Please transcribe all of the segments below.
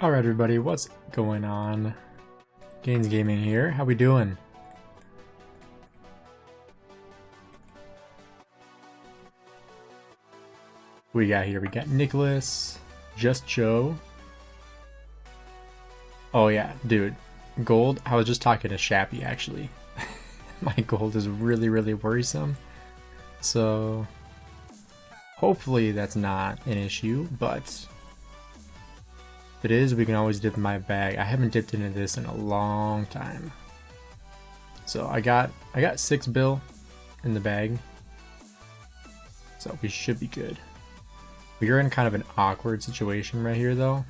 Alright everybody, what's going on? Gainz Gaming here. How we doing? We got here, we got Nicholas, Just Joe. Oh yeah, dude. Gold, I was just talking to Shappy actually. My gold is really worrisome. So hopefully that's not an issue, but if it is, we can always dip in my bag. I haven't dipped into this in a long time. So I got 6 bill in the bag. So we should be good. We are in kind of an awkward situation right here though.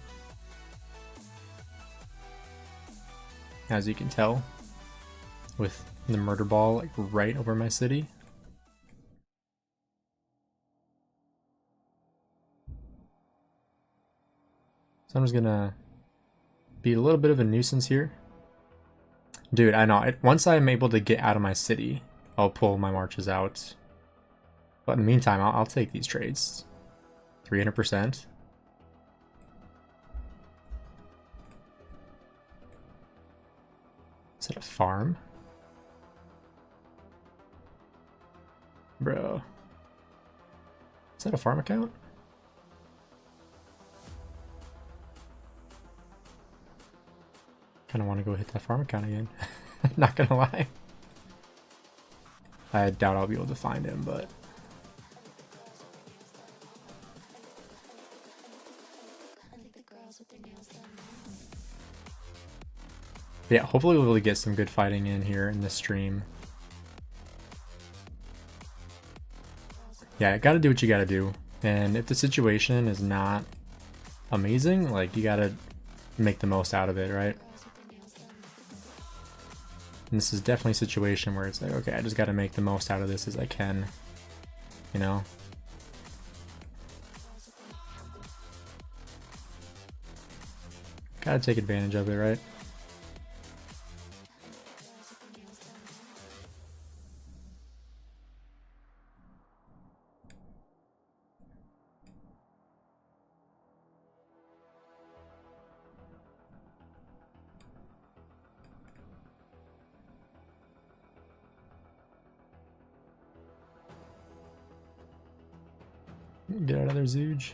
As you can tell, with the murder ball like right over my city. So I'm just gonna be a little bit of a nuisance here. Dude, I know, once I'm able to get out of my city, I'll pull my marches out. But in the meantime, I'll take these trades. 300%. Is it a farm? Bro. Is that a farm account? Kind of want to go hit that farm account again. Not gonna lie. I doubt I'll be able to find him, but yeah, hopefully we'll be able to get some good fighting in here in this stream. Yeah, gotta do what you gotta do. And if the situation is not amazing, like, you gotta make the most out of it, right? And this is definitely a situation where it's like, okay, I just gotta make the most out of this as I can, you know? Gotta take advantage of it, right? Get out of there, Zooge.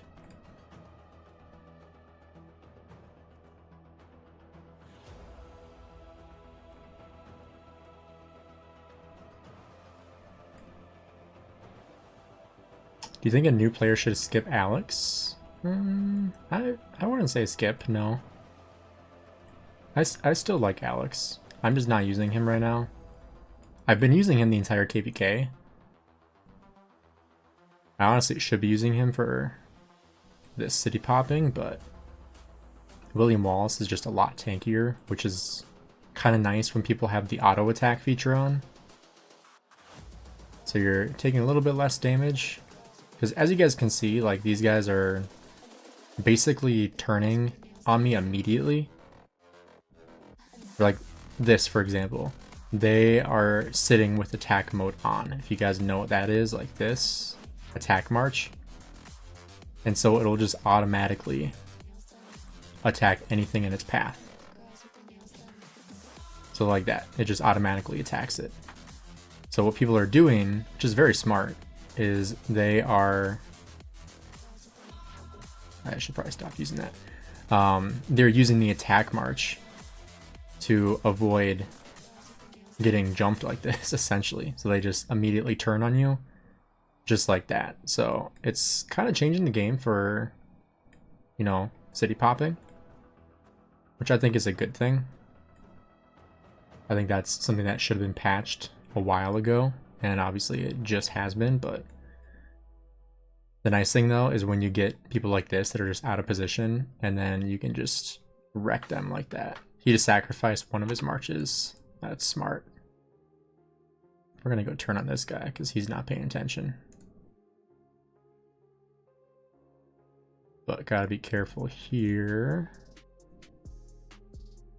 Do you think a new player should skip Alex? I wouldn't say skip, no. I still like Alex. I'm just not using him right now. I've been using him the entire KPK. I honestly should be using him for this city popping, but William Wallace is just a lot tankier, which is kind of nice when people have the auto attack feature on. So you're taking a little bit less damage. Because as you guys can see, like, these guys are basically turning on me immediately. Like this, for example. They are sitting with attack mode on. If you guys know what that is, like this. Attack march, and so it'll just automatically attack anything in its path. So like that, it just automatically attacks it. So what people are doing, which is very smart, is they are, I should probably stop using that. They're using the attack march to avoid getting jumped like this, essentially. So they just immediately turn on you. Just like that. So it's kind of changing the game for, you know, city popping, which I think is a good thing. I think that's something that should have been patched a while ago, and obviously it just has been. But the nice thing though is when you get people like this that are just out of position, and then you can just wreck them like that. He just sacrificed one of his marches. That's smart. We're gonna go turn on this guy because he's not paying attention. But gotta be careful here.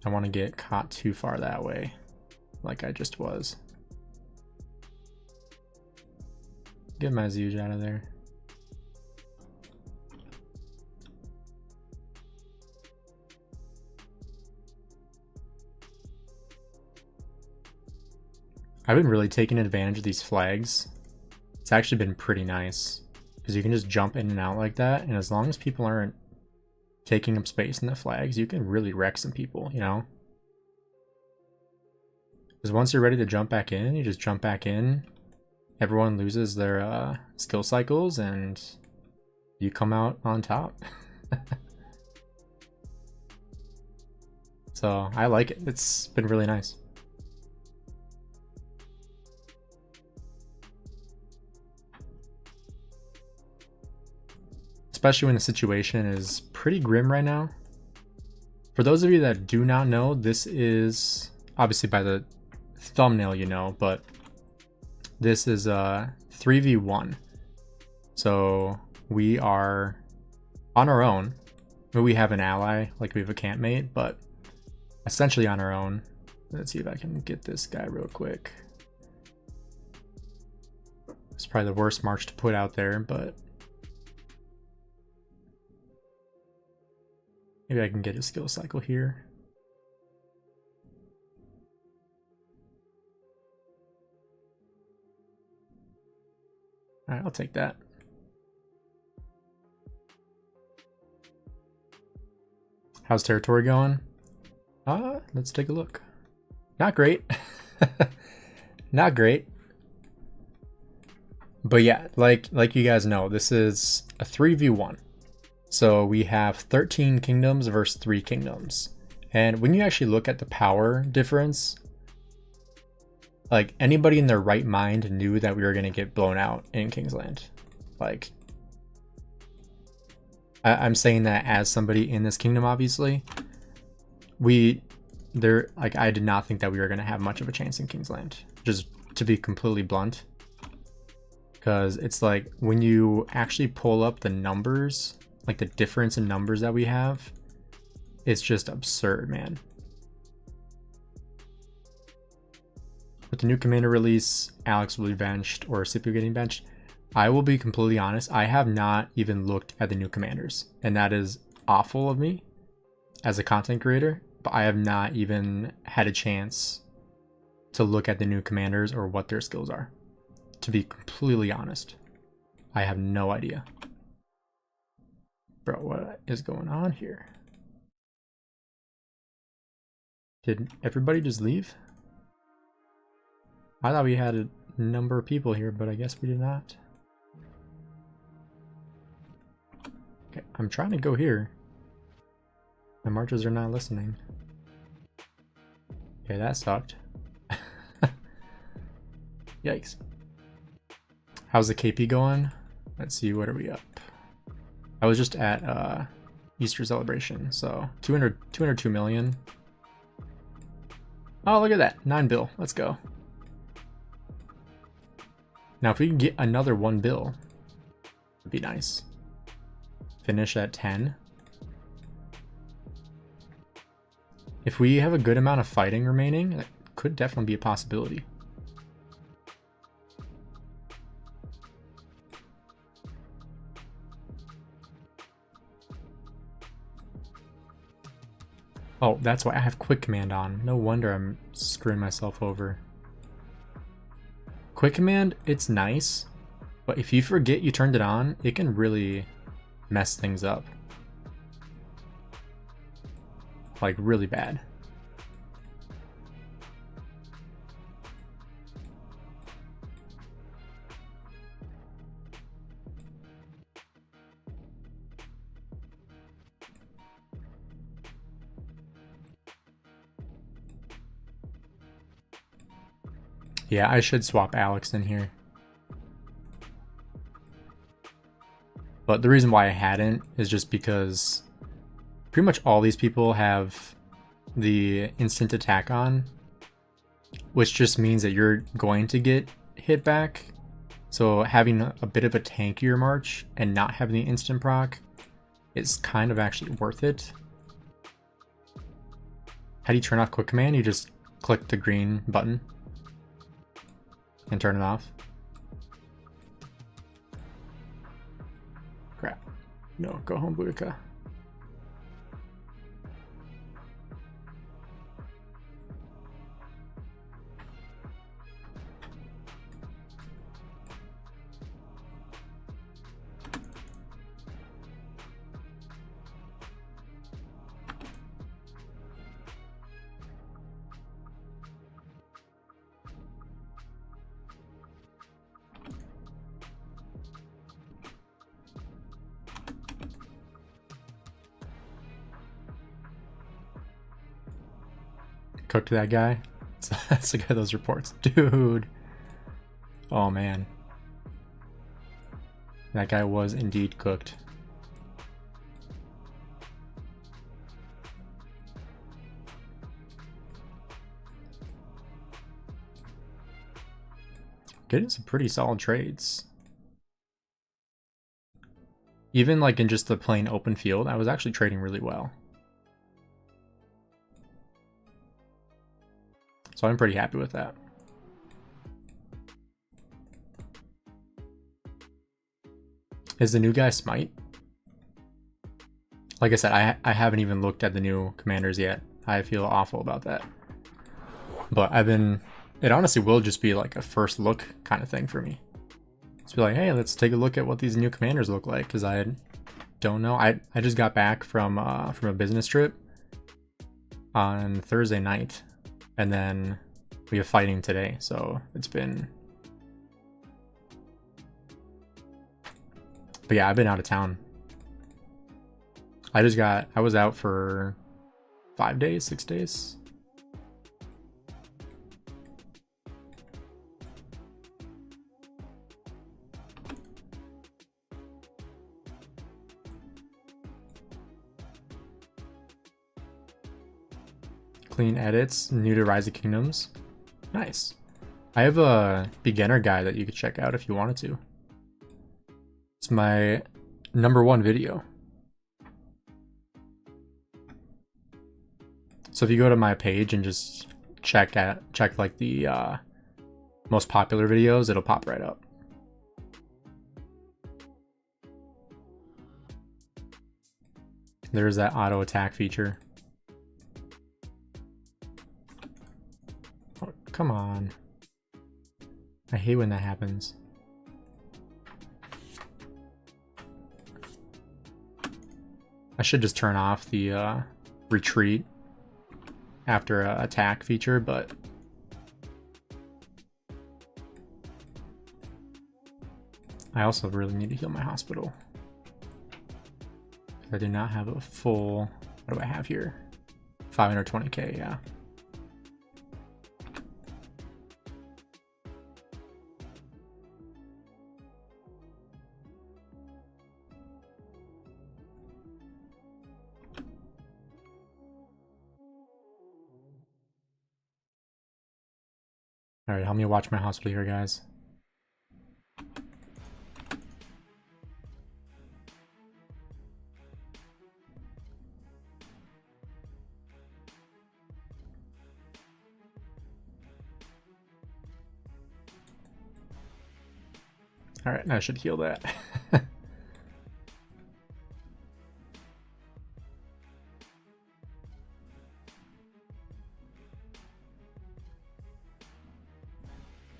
I want to get caught too far that way, like I just was. Get my Zooge out of there. I've been really taking advantage of these flags. It's actually been pretty nice because you can just jump in and out like that, and as long as people aren't taking up space in the flags, you can really wreck some people, you know? Because once you're ready to jump back in, you just jump back in. Everyone loses their skill cycles, and you come out on top. So I like it. It's been really nice. Especially when the situation is pretty grim right now. For those of you that do not know, this is obviously by the thumbnail, you know, but this is a 3v1. So we are on our own. We have an ally, like we have a campmate, but essentially on our own. Let's see if I can get this guy real quick. It's probably the worst march to put out there, but maybe I can get a skill cycle here. All right, I'll take that. How's territory going? Let's take a look. Not great. Not great. But yeah, like you guys know, this is a 3v1. So we have 13 kingdoms versus 3 kingdoms. And when you actually look at the power difference, like anybody in their right mind knew that we were going to get blown out in Kingsland. Like, I'm saying that as somebody in this kingdom, obviously. I did not think that we were going to have much of a chance in Kingsland, just to be completely blunt. Because it's like when you actually pull up the numbers, like the difference in numbers that we have, it's just absurd, man. With the new commander release, Alex will be benched or Scipio getting benched. I will be completely honest, I have not even looked at the new commanders, and that is awful of me as a content creator, but I have not even had a chance to look at the new commanders or what their skills are. To be completely honest, I have no idea. Bro, what is going on here? Did everybody just leave? I thought we had a number of people here, but I guess we did not. Okay, I'm trying to go here. My marchers are not listening. Okay, that sucked. Yikes. How's the KP going? Let's see, what are we up? I was just at Easter celebration, so 202 million. Oh, look at that, 9 bill, let's go. Now if we can get another 1 bill, it'd be nice. Finish at 10. If we have a good amount of fighting remaining, that could definitely be a possibility. Oh, that's why I have quick command on. No wonder I'm screwing myself over. Quick command, it's nice, but if you forget you turned it on, it can really mess things up. Like, really bad. Yeah, I should swap Alex in here. But the reason why I hadn't is just because pretty much all these people have the instant attack on, which just means that you're going to get hit back. So having a bit of a tankier march and not having the instant proc is kind of actually worth it. How do you turn off quick command? You just click the green button and turn it off. Crap. No, go home, Boudica. Cooked that guy. So let's look at those reports. Dude. Oh man. That guy was indeed cooked. Getting some pretty solid trades. Even like in just the plain open field, I was actually trading really well. So I'm pretty happy with that. Is the new guy Smite? Like I said, I haven't even looked at the new commanders yet. I feel awful about that. But it honestly will just be like a first look kind of thing for me. Just be like, hey, let's take a look at what these new commanders look like, because I don't know. I just got back from a business trip on Thursday night, and then we have fighting today, so it's been... But yeah, I've been out of town. I was out for 5 days, 6 days. Clean edits, new to Rise of Kingdoms. Nice. I have a beginner guide that you could check out if you wanted to. It's my #1 video. So if you go to my page and just check like the most popular videos, it'll pop right up. There's that auto attack feature. Oh, come on. I hate when that happens. I should just turn off the retreat after a attack feature, but I also really need to heal my hospital. I do not have a full... What do I have here? 520k, yeah. Alright, help me watch my hospital here, guys. Alright, I should heal that.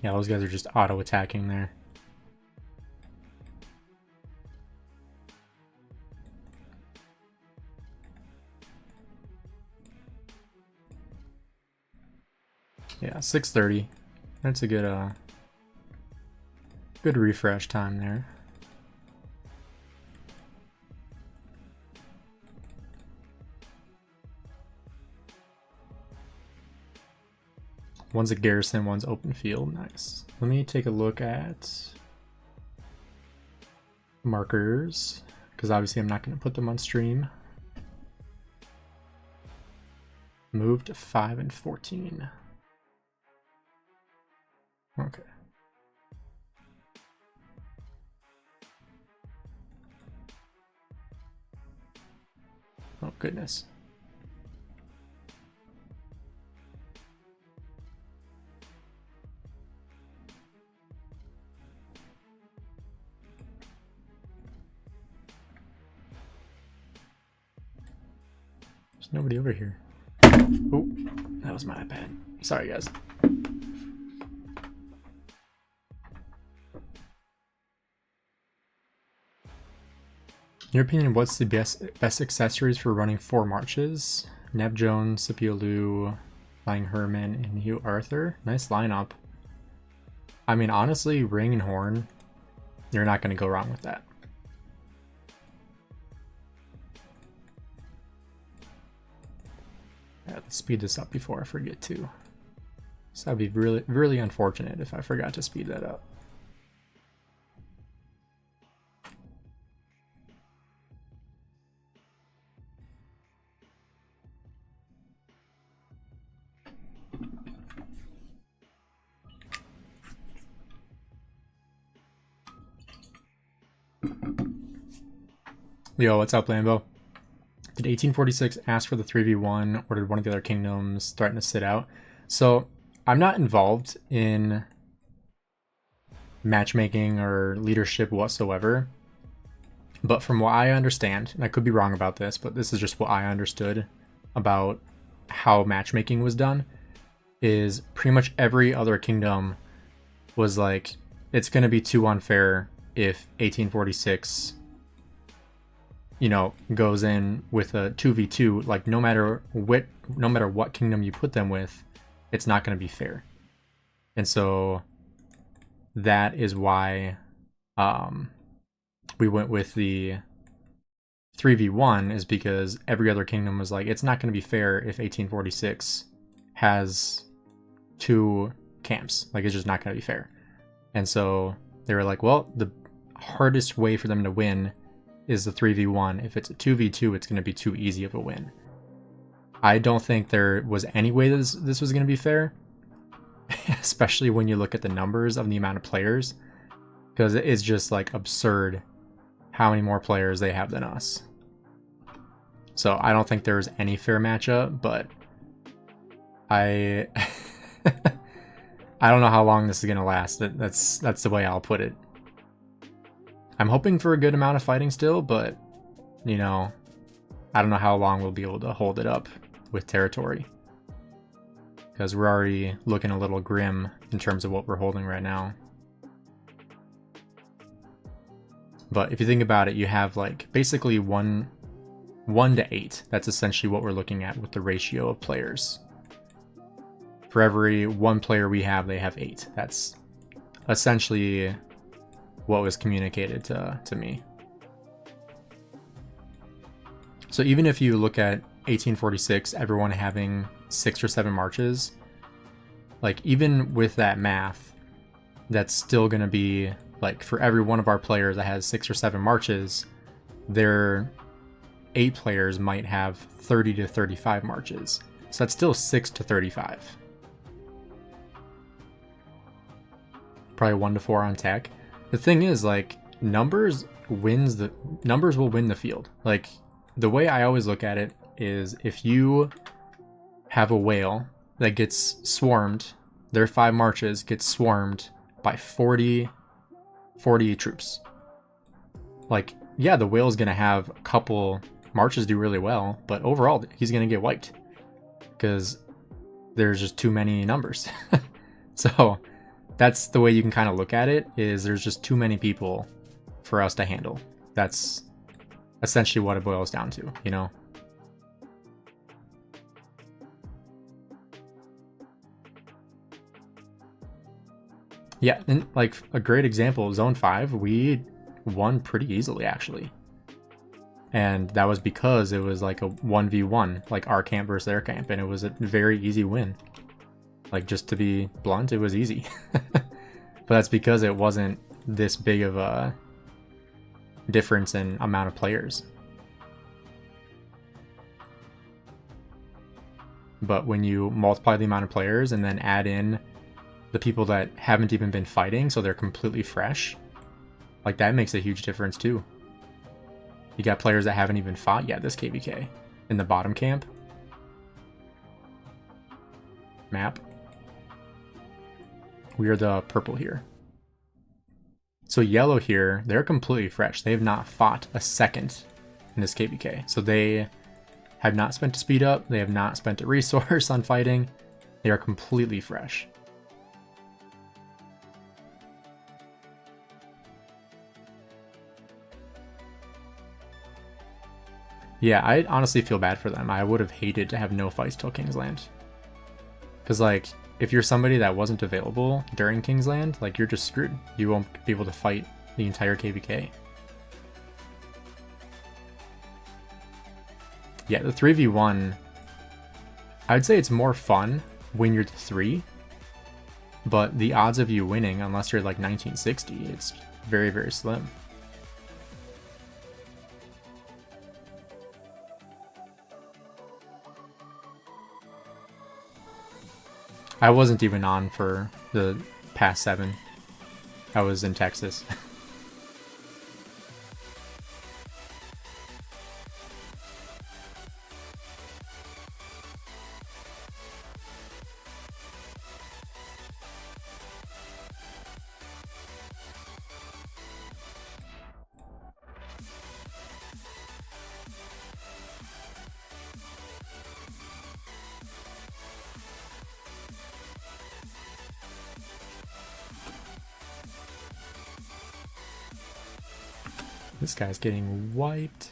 Yeah, those guys are just auto-attacking there. Yeah, 6:30. That's a good good refresh time there. One's a garrison, one's open field. Nice. Let me take a look at markers, because obviously I'm not going to put them on stream. Moved to 5 and 14. Okay. Oh, goodness. There's nobody over here. Oh, that was my iPad. Sorry, guys. In your opinion, what's the best accessories for running 4 marches? Neb Jones, Scipio Lou, Flying Herman, and Hugh Arthur. Nice lineup. I mean, honestly, Ring and Horn, you're not going to go wrong with that. Yeah, let's speed this up before I forget to. So that'd be really, really unfortunate if I forgot to speed that up. Yo, what's up, Lambo? Did 1846 ask for the 3v1, or did one of the other kingdoms threaten to sit out? So, I'm not involved in matchmaking or leadership whatsoever. But from what I understand, and I could be wrong about this, but this is just what I understood about how matchmaking was done, is pretty much every other kingdom was like, it's going to be too unfair if 1846... you know, goes in with a 2v2, like no matter what kingdom you put them with, it's not going to be fair. And so that is why we went with the 3v1, is because every other kingdom was like, it's not going to be fair if 1846 has 2 camps. Like, it's just not going to be fair. And so they were like, well, the hardest way for them to win is the 3v1. If it's a 2v2, it's going to be too easy of a win. I don't think there was any way this was going to be fair, especially when you look at the numbers of the amount of players, because it is just like absurd how many more players they have than us. So I don't think there's any fair matchup, but I I don't know how long this is going to last. That's the way I'll put it. I'm hoping for a good amount of fighting still, but, you know, I don't know how long we'll be able to hold it up with territory. Because we're already looking a little grim in terms of what we're holding right now. But if you think about it, you have like basically 1 to 8. That's essentially what we're looking at with the ratio of players. For every 1 player we have, they have 8. That's essentially what was communicated to me. So even if you look at 1846, everyone having 6 or 7 marches, like even with that math, that's still going to be like, for every one of our players that has 6 or 7 marches, their 8 players might have 30 to 35 marches. So that's still 6 to 35. Probably 1 to 4 on tech. The thing is, like, numbers will win the field. Like, the way I always look at it is, if you have a whale that gets swarmed, their 5 marches get swarmed by 40 troops. Like, yeah, the whale's gonna have a couple marches do really well, but overall he's gonna get wiped because there's just too many numbers. So that's the way you can kind of look at it, is there's just too many people for us to handle. That's essentially what it boils down to, you know? Yeah, and like a great example, Zone 5, we won pretty easily actually. And that was because it was like a 1v1, like our camp versus their camp, and it was a very easy win. Like, just to be blunt, it was easy. But that's because it wasn't this big of a difference in amount of players. But when you multiply the amount of players and then add in the people that haven't even been fighting, so they're completely fresh, like, that makes a huge difference too. You got players that haven't even fought yet this KVK in the bottom camp. Map. We are the purple here. So yellow here, they're completely fresh. They have not fought a second in this KVK. So they have not spent a speed up. They have not spent a resource on fighting. They are completely fresh. Yeah, I honestly feel bad for them. I would have hated to have no fights till Kingsland. Because, like, if you're somebody that wasn't available during Kingsland, like, you're just screwed. You won't be able to fight the entire KVK. Yeah, the 3v1, I'd say it's more fun when you're the 3, but the odds of you winning, unless you're like 1960, it's very, very slim. I wasn't even on for the past 7. I was in Texas. This guy's getting wiped.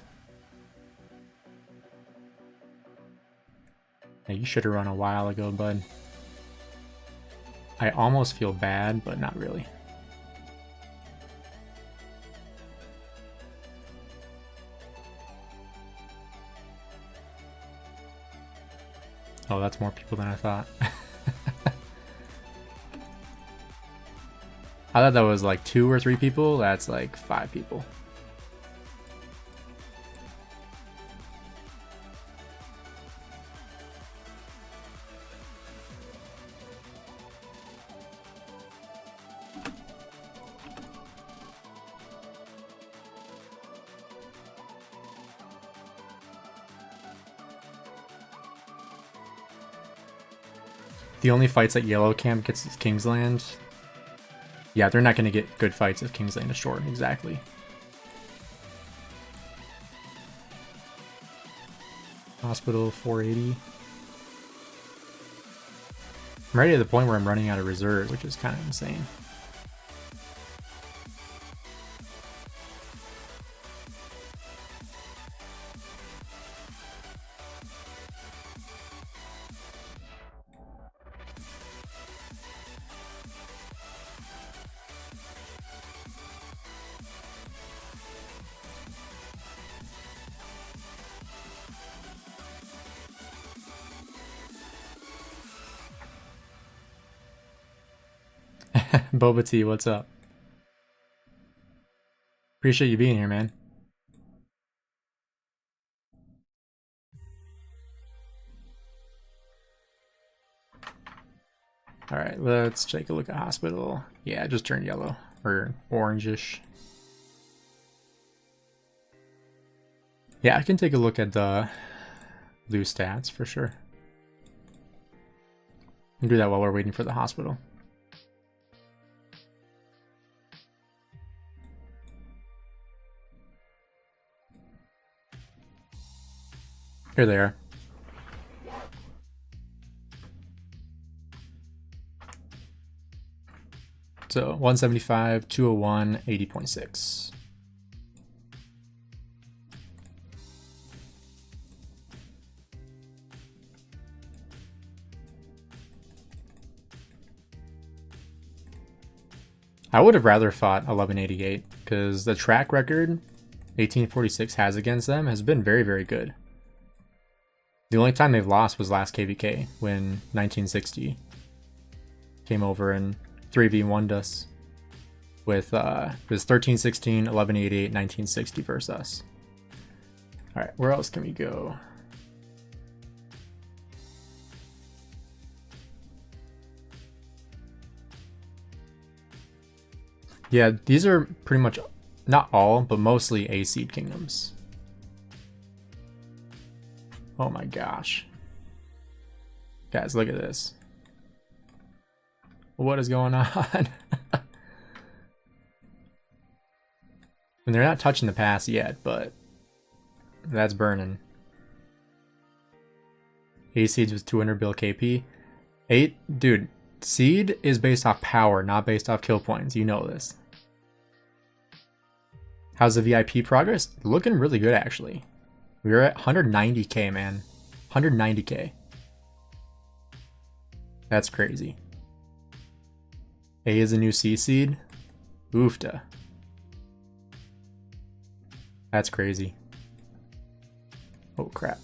Hey, you should have run a while ago, bud. I almost feel bad, but not really. Oh, that's more people than I thought. I thought that was like 2 or 3 people. That's like 5 people. The only fights that Yellow Camp gets is Kingsland. Yeah, they're not going to get good fights if Kingsland is short, exactly. Hospital 480. I'm already at the point where I'm running out of reserve, which is kind of insane. Boba T, what's up? Appreciate you being here, man. Alright, let's take a look at hospital. Yeah, it just turned yellow, or orangish. Yeah, I can take a look at the blue stats for sure. We'll do that while we're waiting for the hospital. Here they are. So 175, 201, 80.6. I would have rather fought 1188 because the track record 1846 has against them has been very, very good. The only time they've lost was last KVK when 1960 came over and 3v1'd us with it was 1316, 1188, 1960 versus us. Alright, where else can we go? Yeah, these are pretty much, not all, but mostly A-seed kingdoms. Oh my gosh. Guys, look at this. What is going on? And they're not touching the pass yet, but that's burning. A-seeds with 200 bill KP. Dude, seed is based off power, not based off kill points. You know this. How's the VIP progress? Looking really good, actually. We're at 190k, man. 190k. That's crazy. A is a new C seed. Oofta. That's crazy. Oh, crap.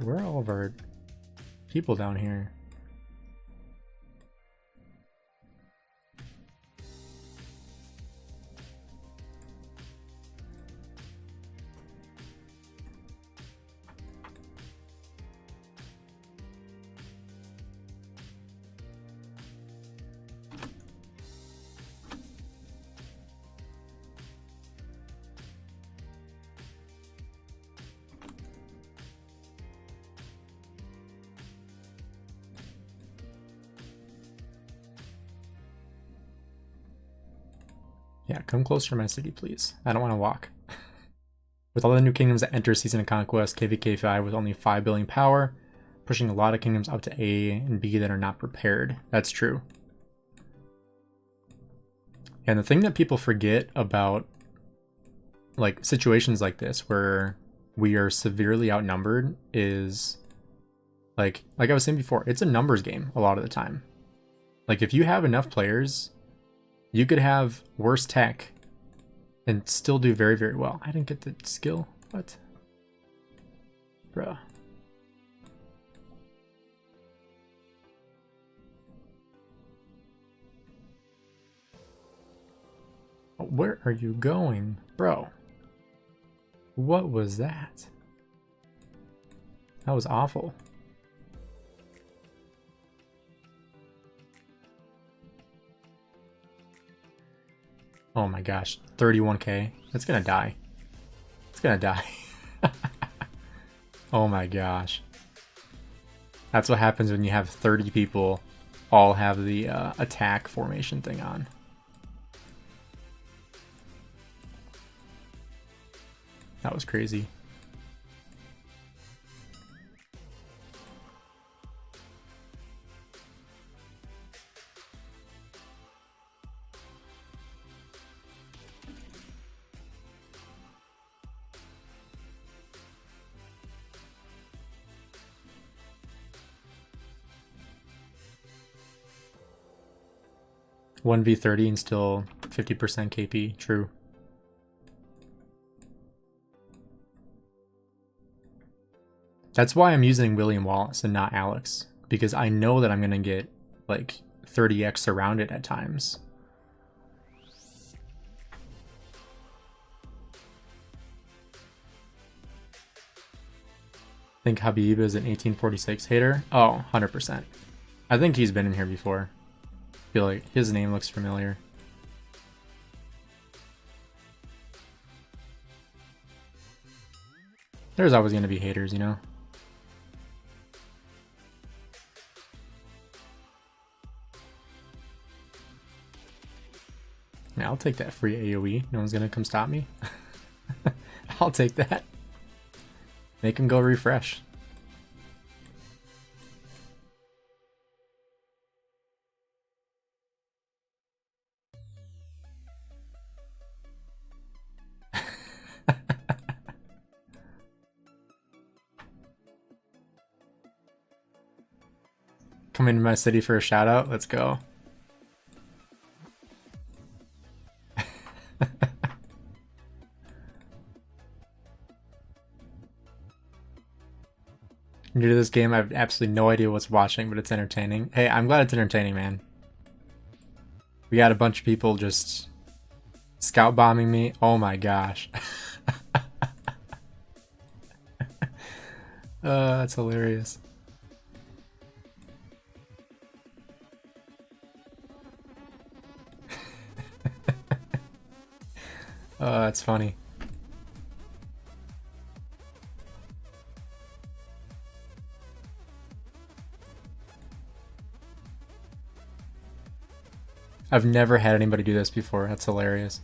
God, where are all of our people down here? Yeah, come closer to my city, please. I don't want to walk. With all the new kingdoms that enter Season of Conquest, KVK5 with only 5 billion power, pushing a lot of kingdoms up to A and B that are not prepared. That's true. And the thing that people forget about like situations like this where we are severely outnumbered is like I was saying before, it's a numbers game a lot of the time. Like if you have enough players, you could have worse tech and still do very, very well. I didn't get the skill. What? Bruh. Where are you going? Bro. What was that? That was awful. Oh my gosh, 31k. It's gonna die. It's gonna die. Oh my gosh. That's what happens when you have 30 people all have the attack formation thing on. That was crazy. One v30 and still 50% KP. True. That's why I'm using William Wallace and not Alex, because I know that I'm gonna get like 30x surrounded at times. I think Habib is an 1846 hater. Oh, 100%. I think he's been in here before. I feel like his name looks familiar. There's always going to be haters, you know? Yeah, I'll take that free AoE. No one's going to come stop me. I'll take that. Make him go refresh. Come into my city for a shout out. Let's go. New to this game, I have absolutely no idea what's watching, but it's entertaining. Hey, I'm glad it's entertaining, man. We got a bunch of people just scout bombing me. Oh my gosh. That's hilarious. That's funny. I've never had anybody do this before. That's hilarious.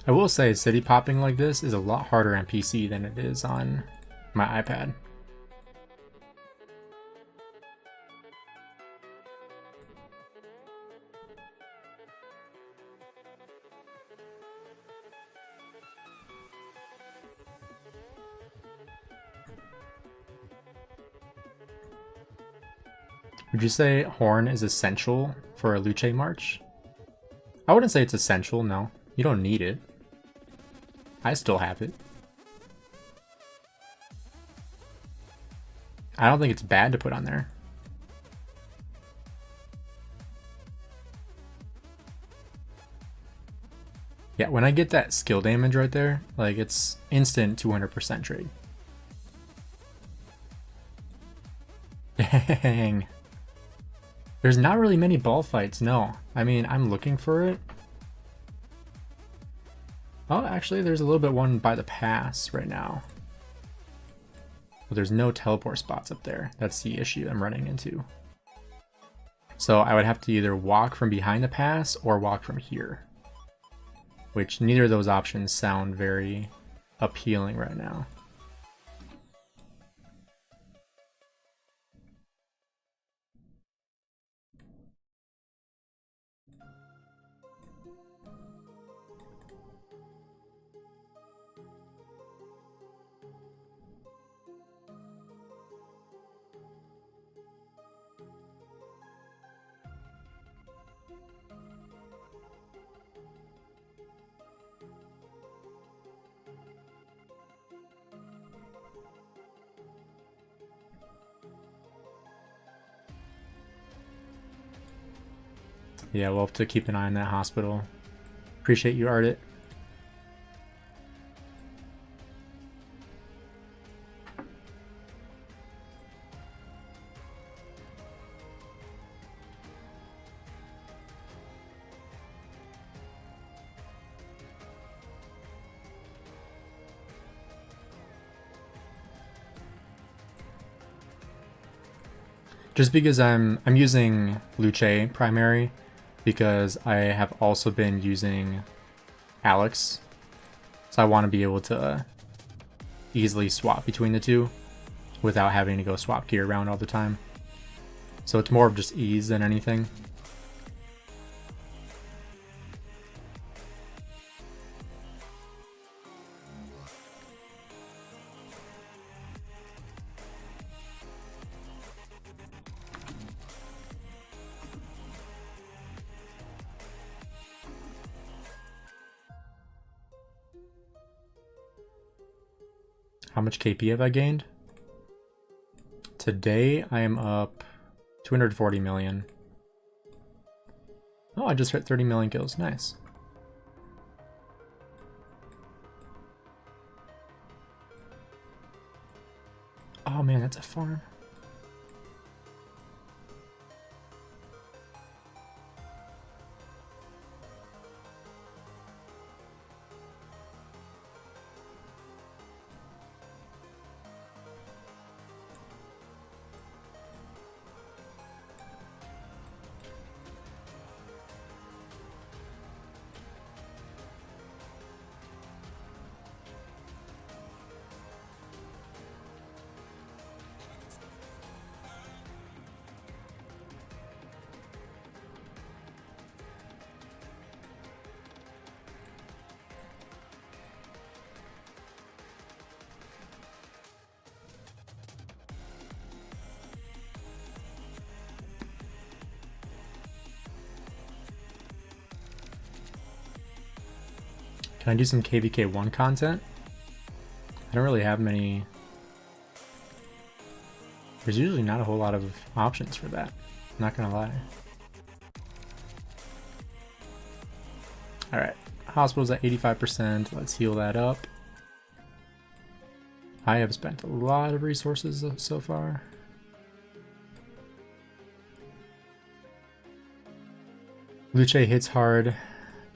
I will say city popping like this is a lot harder on PC than it is on my iPad. Would you say horn is essential for a Luce march? I wouldn't say it's essential, no. You don't need it. I still have it. I don't think it's bad to put on there. Yeah, when I get that skill damage right there, like it's instant 200% trade. Dang. There's not really many ball fights, no. I mean, I'm looking for it. Oh, actually, there's a little bit one by the pass right now. But there's no teleport spots up there. That's the issue I'm running into. So I would have to either walk from behind the pass or walk from here. Which neither of those options sound very appealing right now. Yeah, we'll have to keep an eye on that hospital. Appreciate you, Ardit. Just because I'm using Luce primary, because I have also been using Alex, so I want to be able to easily swap between the two without having to go swap gear around all the time. So it's more of just ease than anything. How much KP have I gained? Today I am up 240 million. Oh, I just hit 30 million kills. Nice. Oh man, that's a farm. Can I do some KVK1 content? I don't really have many. There's usually not a whole lot of options for that. I'm not gonna lie. Alright, hospital's at 85%. Let's heal that up. I have spent a lot of resources so far. Luce hits hard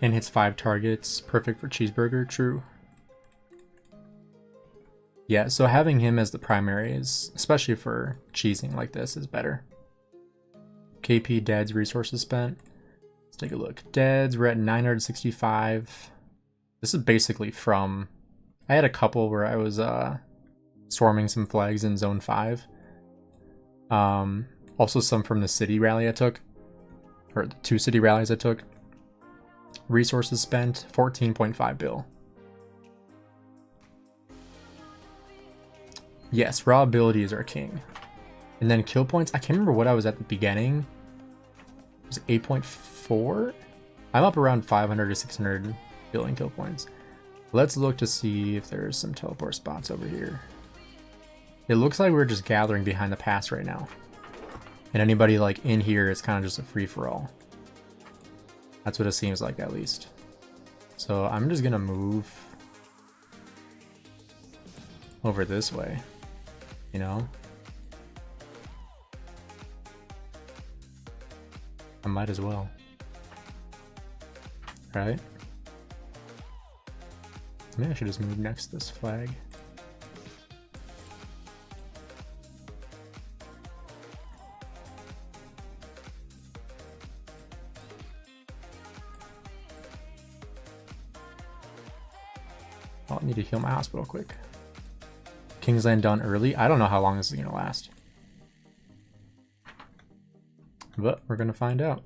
and hits 5 targets. Perfect for cheeseburger. True. Yeah, so having him as the primary is, especially for cheesing like this, is better. KP, Dead's resources spent. Let's take a look. Dead's, we're at 965. This is basically from... I had a couple where I was swarming some flags in Zone 5. Also some from the city rally I took. Or the 2 city rallies I took. Resources spent, 14.5 bill. Yes, raw abilities are king. And then kill points, I can't remember what I was at the beginning. It was 8.4? I'm up around 500 to 600 billing kill points. Let's look to see if there's some teleport spots over here. It looks like we're just gathering behind the pass right now. And anybody like in here is kind of just a free-for-all. That's what it seems like, at least. So I'm just gonna move over this way, you know? I might as well. Right? Maybe I should just move next to this flag. Oh, I need to heal my hospital quick. KINGSLAND done early. I don't know how long this is going to last. But we're going to find out.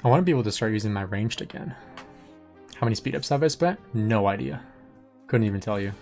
I want to be able to start using my ranged again. How many speed ups have I spent? No idea. Couldn't even tell you.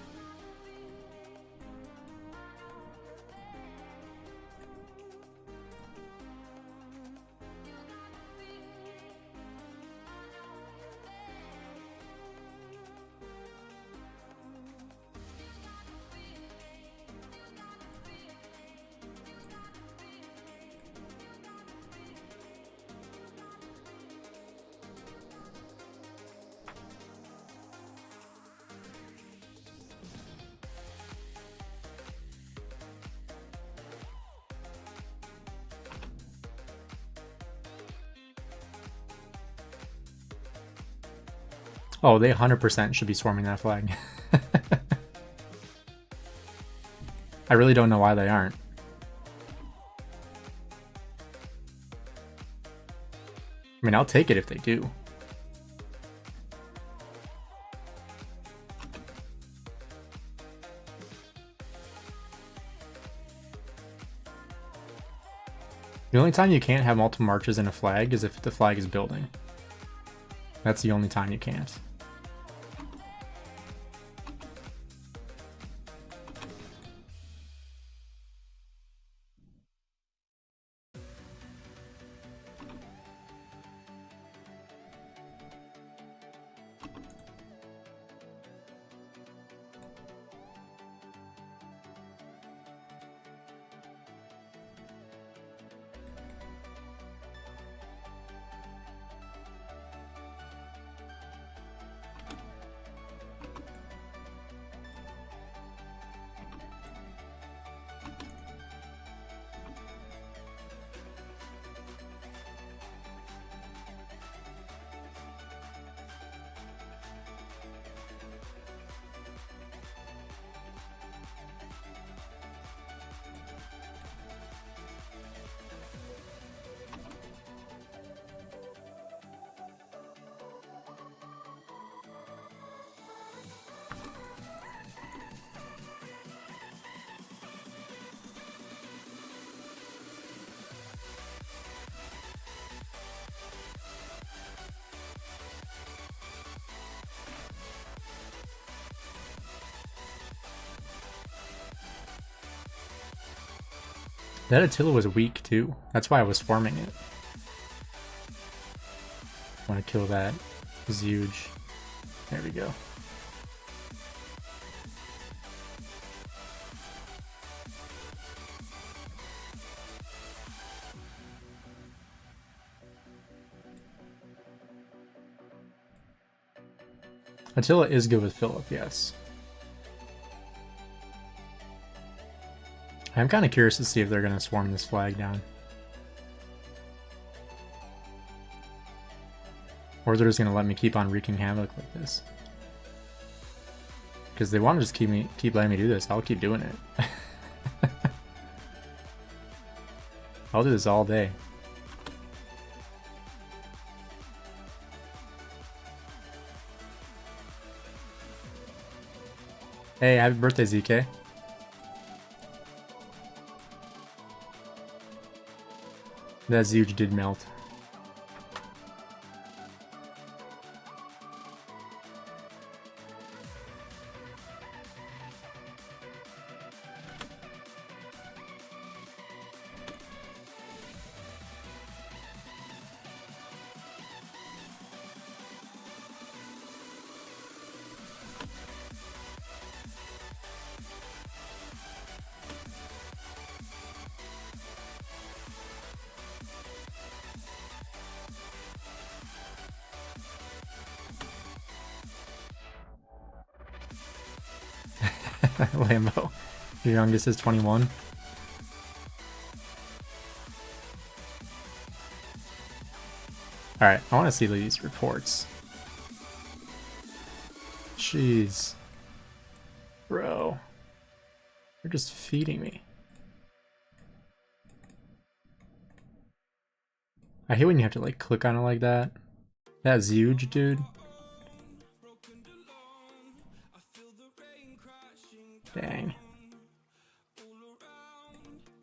Oh, they 100% should be swarming that flag. I really don't know why they aren't. I mean, I'll take it if they do. The only time you can't have multiple marches in a flag is if the flag is building. That's the only time you can't. That Attila was weak too. That's why I was farming it. I want to kill that. It's huge. There we go. Attila is good with Philip, yes. I'm kind of curious to see if they're going to swarm this flag down. Or they're just going to let me keep on wreaking havoc like this. because they want to just keep letting me do this. I'll keep doing it. I'll do this all day. Hey, happy birthday, ZK. That Zooge did melt. Lambo. Your youngest is 21. Alright, I want to see these reports. Jeez. Bro. You're just feeding me. I hate when you have to like click on it like that. That's huge, dude. Dang.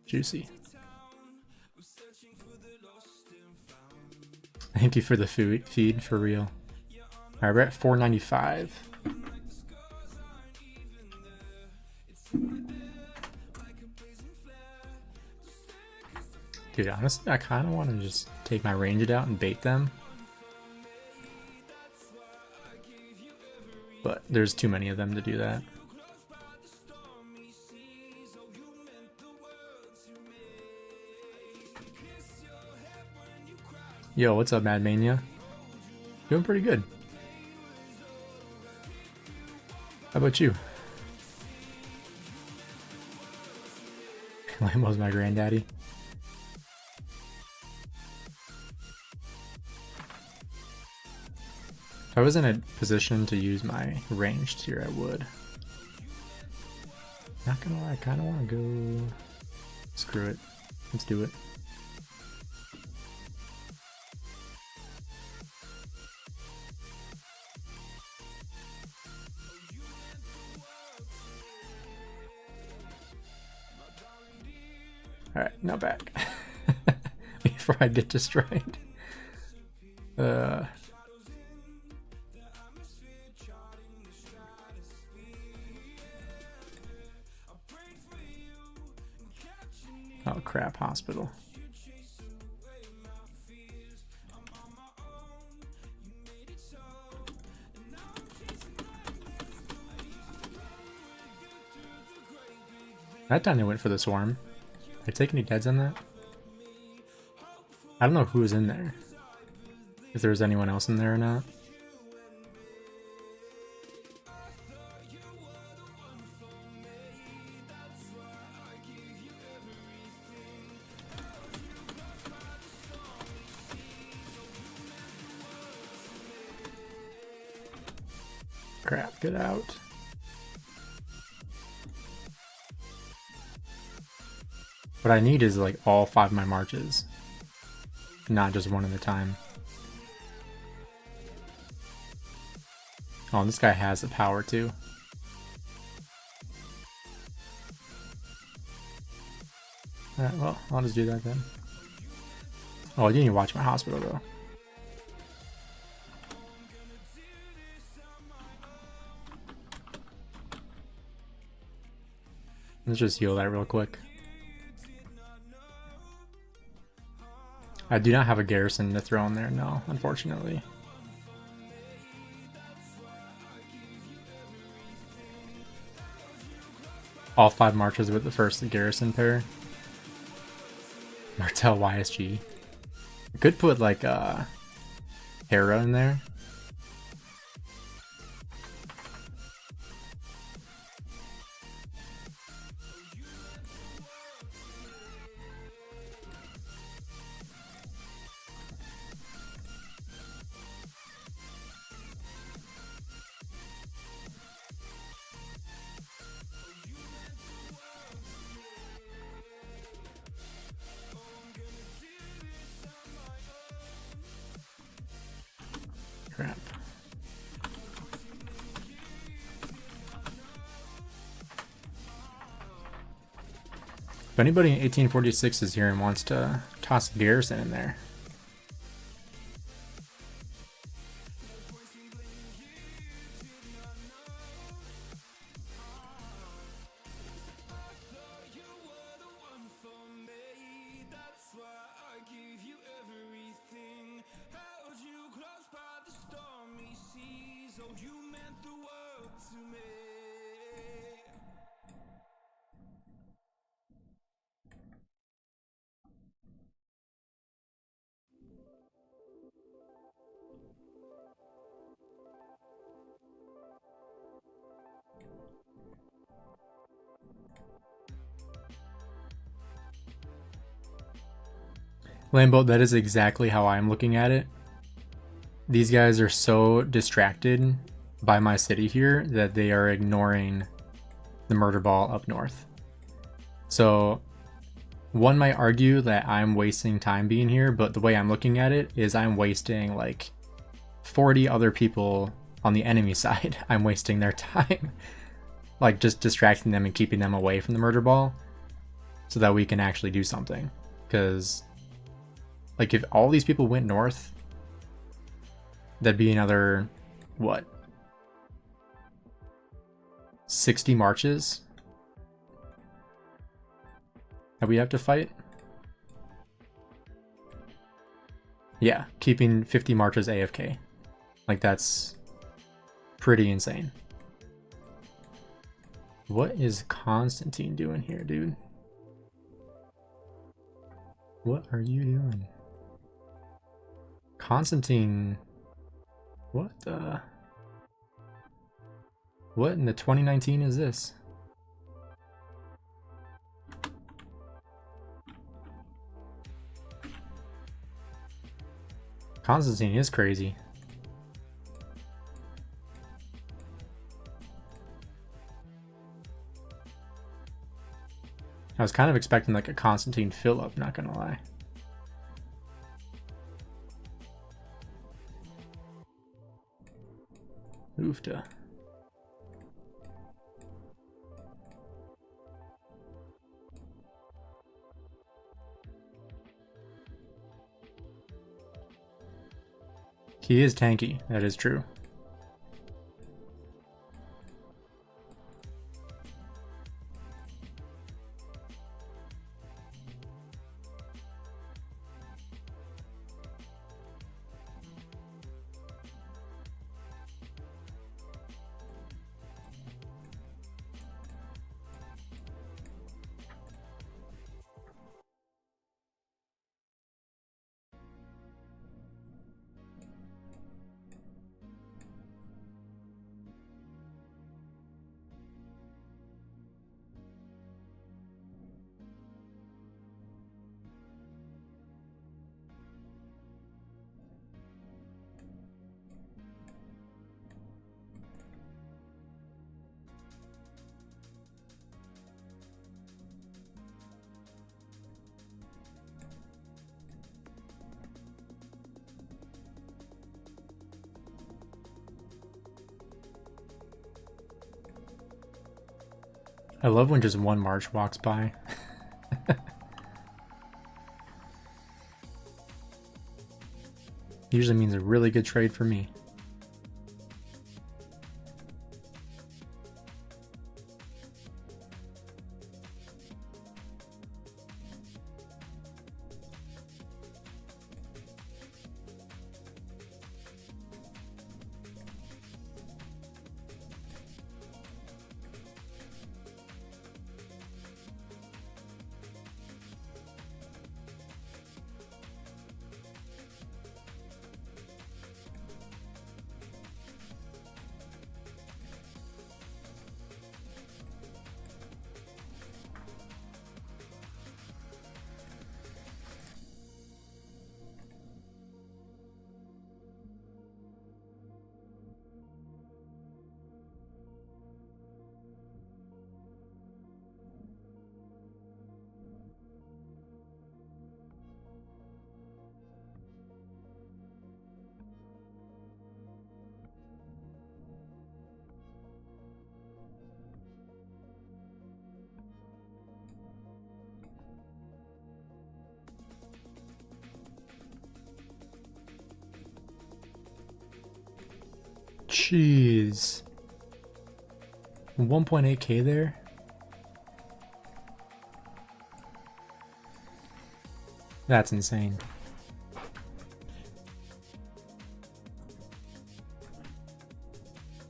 Juicy. Thank you for the feed, for real. Alright, we're at 495. Dude, honestly, I kind of want to just take my ranged out and bait them. But there's too many of them to do that. Yo, what's up, Mad Mania? Doing pretty good. How about you? Lambo's my granddaddy. If I was in a position to use my ranged here, I would. Not gonna lie, I kind of want to go... Screw it. Let's do it. Alright, now back. Before I get destroyed. Oh crap, hospital. That time they went for the swarm. Did I take any deads on that? I don't know who was in there. If there was anyone else in there or not. Crap, get out. What I need is like all 5 of my marches, not just one at a time. Oh, and this guy has the power too. Alright, well, I'll just do that then. Oh, I didn't even watch my hospital though. Let's just heal that real quick. I do not have a garrison to throw in there, no, unfortunately. All 5 marches with the first garrison pair. Martel YSG. I could put like Hera in there. If anybody in 1846 is here and wants to toss a garrison in there. Lambo, that is exactly how I'm looking at it. These guys are so distracted by my city here that they are ignoring the murder ball up north. So one might argue that I'm wasting time being here, but the way I'm looking at it is I'm wasting like 40 other people on the enemy side. I'm wasting their time. Like just distracting them and keeping them away from the murder ball so that we can actually do something. Because like if all these people went north, that'd be another, what, 60 marches that we have to fight? Yeah, keeping 50 marches AFK. Like that's pretty insane. What is Constantine doing here, dude? What are you doing? Constantine, what in the 2019 is this? Constantine is crazy. I was kind of expecting like a Constantine fill up, not gonna lie. Oofta. He is tanky, that is true. I love when just one march walks by. Usually means a really good trade for me. Jeez. 1.8k there? That's insane.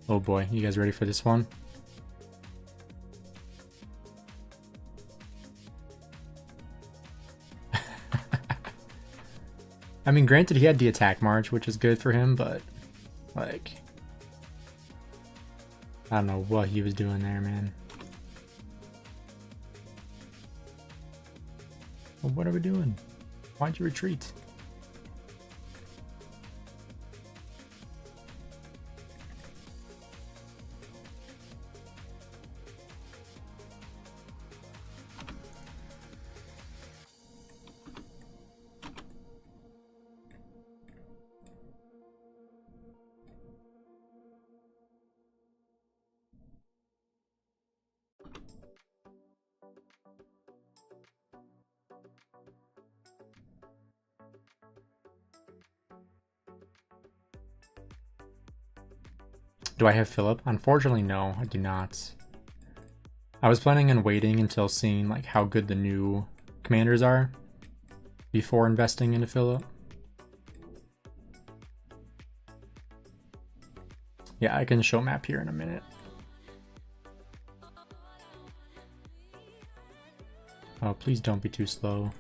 Oh boy, you guys ready for this one? I mean, granted, he had the attack march, which is good for him, but, like, I don't know what he was doing there, man. Well, what are we doing? Why'd you retreat? Do I have Philip? Unfortunately, no, I do not. I was planning on waiting until seeing like how good the new commanders are before investing into Philip. Yeah, I can show map here in a minute. Oh, please don't be too slow.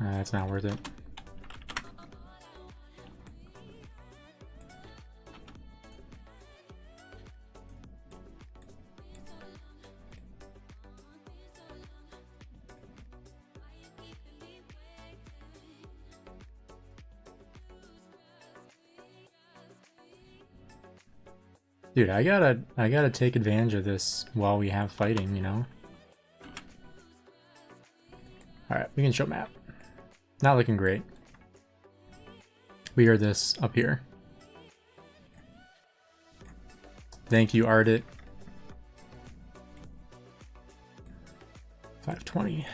That's not worth it. Dude, I gotta take advantage of this while we have fighting, you know? Alright, we can show map. Not looking great. We are this up here. Thank you, Ardit. 520.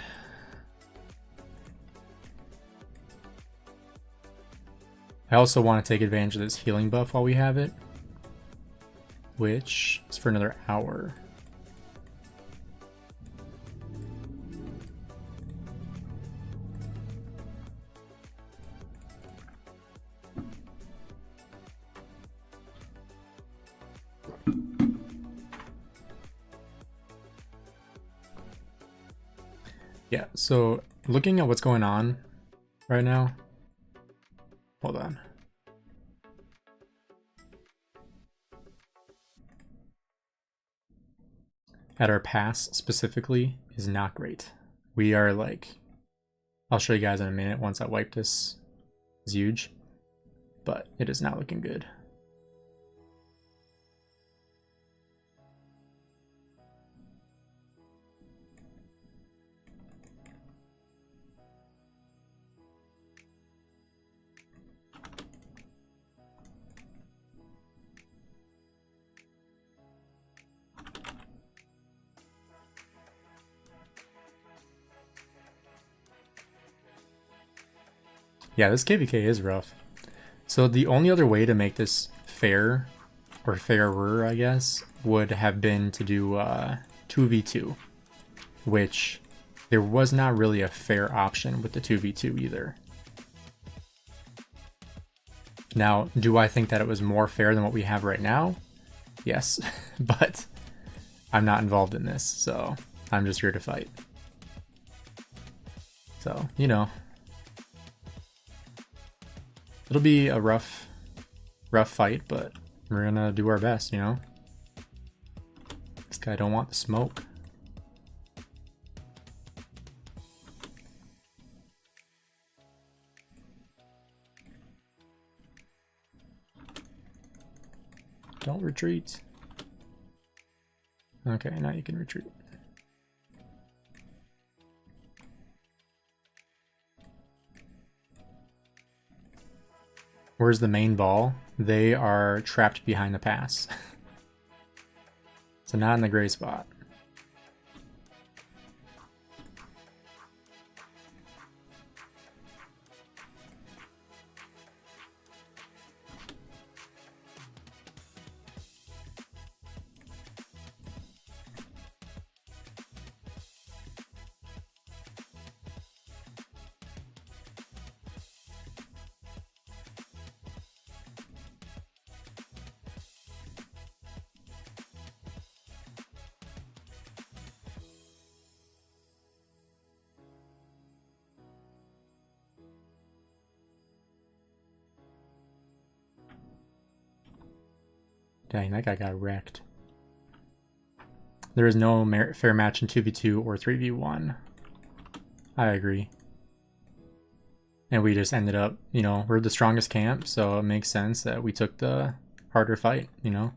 I also want to take advantage of this healing buff while we have it, which is for another hour. Yeah, so looking at what's going on right now, hold on. At our pass specifically is not great. We are like, I'll show you guys in a minute once I wipe this. It's huge, but it is not looking good. Yeah, this KVK is rough. So the only other way to make this fair, or fairer, I guess, would have been to do 2v2, which there was not really a fair option with the 2v2 either. Now, do I think that it was more fair than what we have right now? Yes, but I'm not involved in this, so I'm just here to fight. So, you know. It'll be a rough fight, but we're gonna do our best, you know? This guy don't want the smoke. Don't retreat. Okay, now you can retreat. Where's the main ball? They are trapped behind the pass. So not in the gray spot. Dang, that guy got wrecked. There is no fair match in 2v2 or 3v1. I agree. And we just ended up, you know, we're the strongest camp, so it makes sense that we took the harder fight, you know?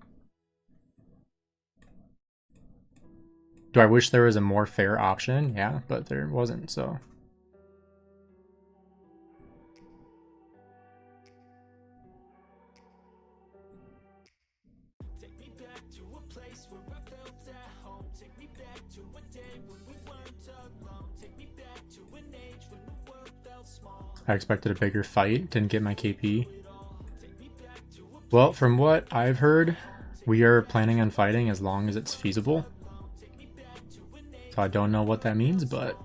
Do I wish there was a more fair option? Yeah, but there wasn't, so. I expected a bigger fight, didn't get my KP. Well, from what I've heard, we are planning on fighting as long as it's feasible. So I don't know what that means, but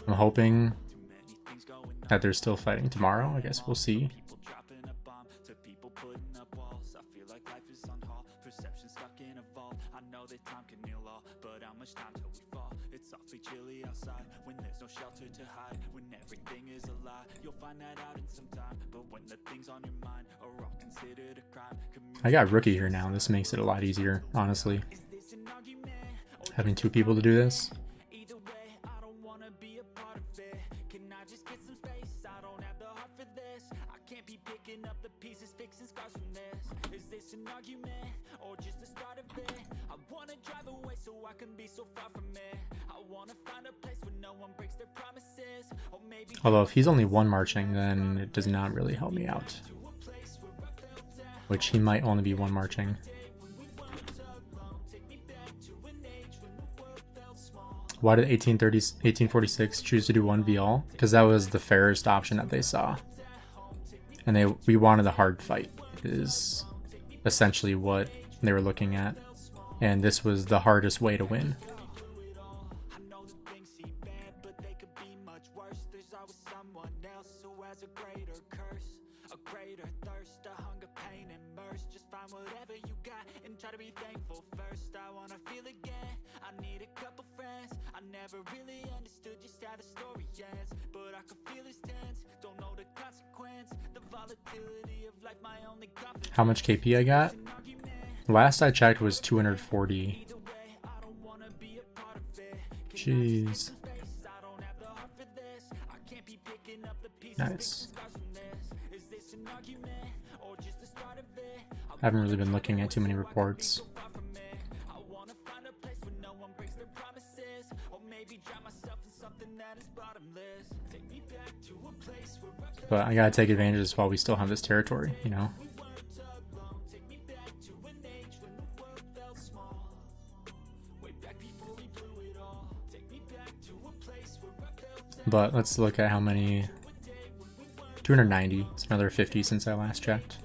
I'm hoping that they're still fighting tomorrow. I guess we'll see. I got rookie here now. This makes it a lot easier, honestly. Having two people to do this. Although if he's only one marching, then it does not really help me out. Which he might only be one marching. Why did 1846 choose to do 1v all? Because that was the fairest option that they saw. And we wanted a hard fight, is essentially what they were looking at. And this was the hardest way to win. How much KP I got? Last I checked was 240. Jeez. Nice. I haven't really been looking at too many reports. But I gotta take advantage of this while we still have this territory, you know? But let's look at how many. 290. It's another 50 since I last checked.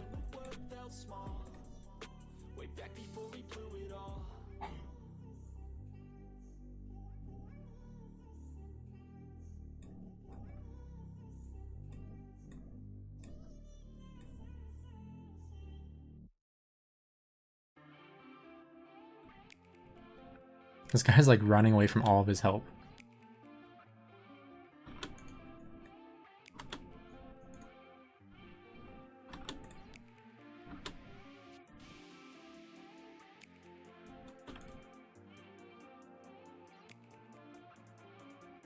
This guy's like running away from all of his help.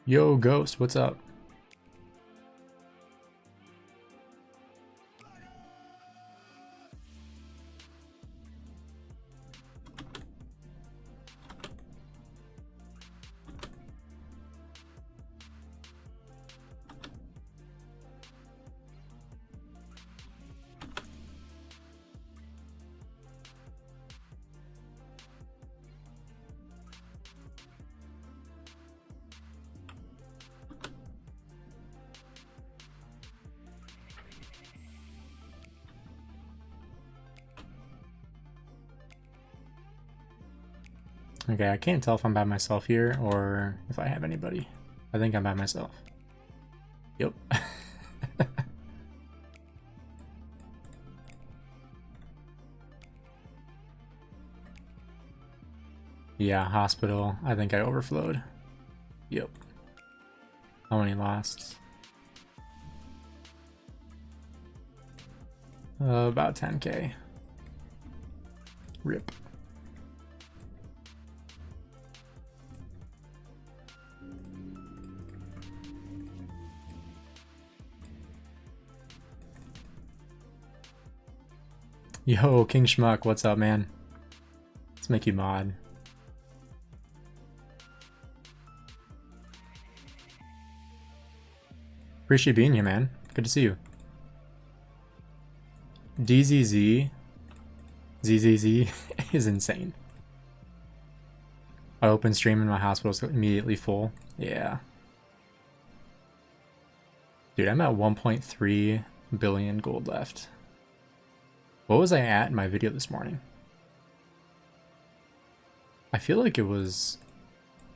Yo, Ghost, what's up? Okay, I can't tell if I'm by myself here or if I have anybody. I think I'm by myself. Yep. Yeah, hospital. I think I overflowed. Yep. How many lost? About 10k. Rip. Yo, King Schmuck, what's up, man? Let's make you mod. Appreciate being here, man. Good to see you. DZZ ZZZ is insane. I opened stream and my hospital's immediately full. Yeah. Dude, I'm at 1.3 billion gold left. What was I at in my video this morning? I feel like it was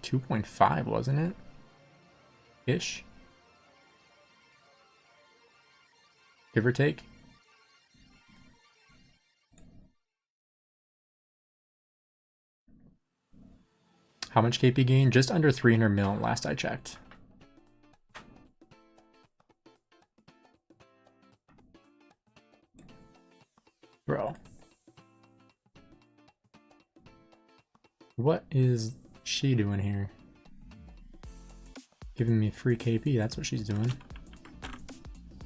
2.5, wasn't it? Ish. Give or take. How much KP gain? Just under 300 mil last I checked. Bro. What is she doing here? Giving me free KP, that's what she's doing.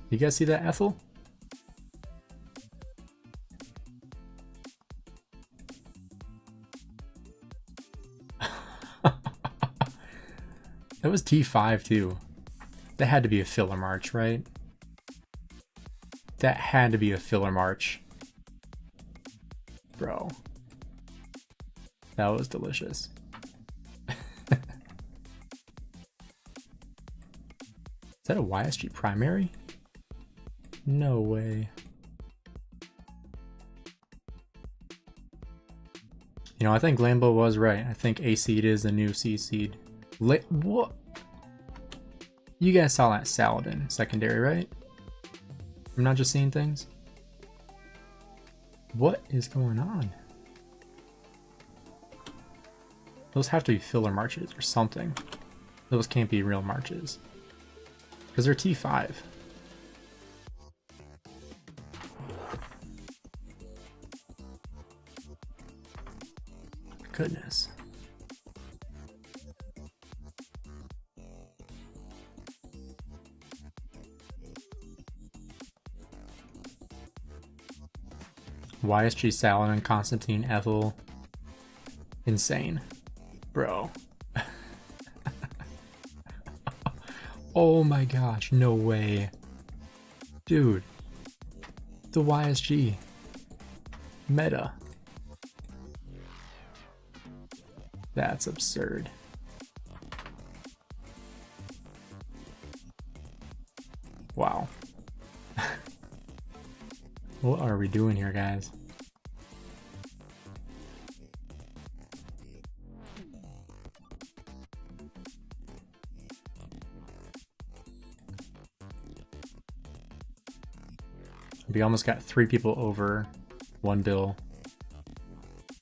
You guys see that, Ethel? That was T5 too. That had to be a filler march, right? That had to be a filler march. Bro. That was delicious. Is that a YSG primary? No way. You know, I think Lambo was right. I think A seed is the new C seed. What? You guys saw that Saladin secondary, right? I'm not just seeing things. What is going on? Those have to be filler marches or something. Those can't be real marches. Because they're T5. Goodness. YSG, Saladin, Constantine, Ethel. Insane. Bro. Oh my gosh, no way. Dude. The YSG. Meta. That's absurd. Wow. What are we doing here, guys? We almost got 3 people over 1 bill.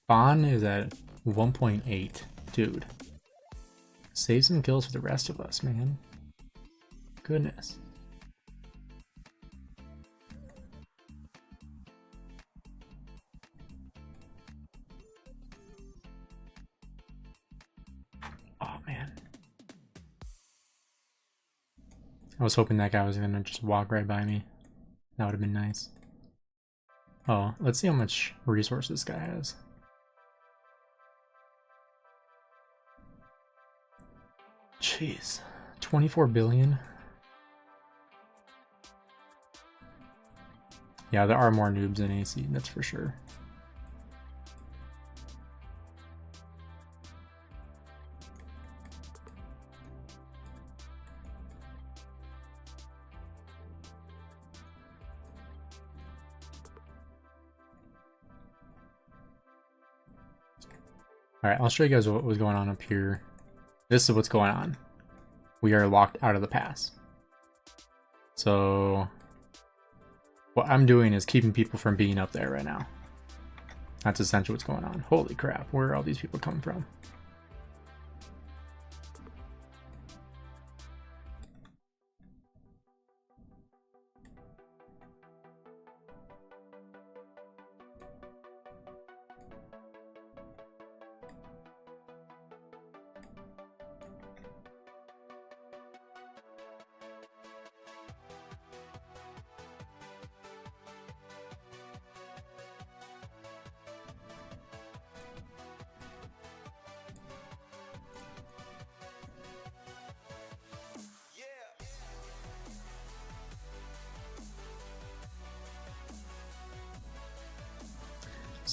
Bond is at 1.8. Dude. Save some kills for the rest of us, man. Goodness. Oh, man. I was hoping that guy was gonna just walk right by me. That would have been nice. Oh, let's see how much resource this guy has. Jeez. 24 billion? Yeah, there are more noobs than AC, that's for sure. Alright, I'll show you guys what was going on up here. This is what's going on. We are locked out of the pass. So what I'm doing is keeping people from being up there right now. That's essentially what's going on. Holy crap, where are all these people coming from?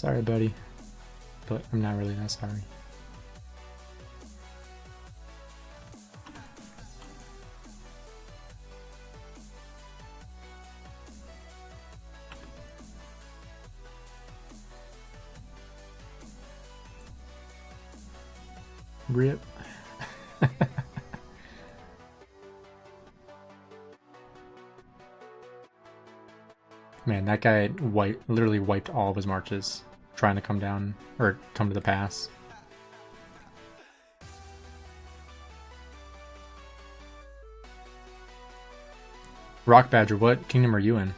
Sorry, buddy. But I'm not really that sorry. Rip. Man, that guy literally wiped all of his marches trying to come down, or come to the pass. Rock Badger, what kingdom are you in?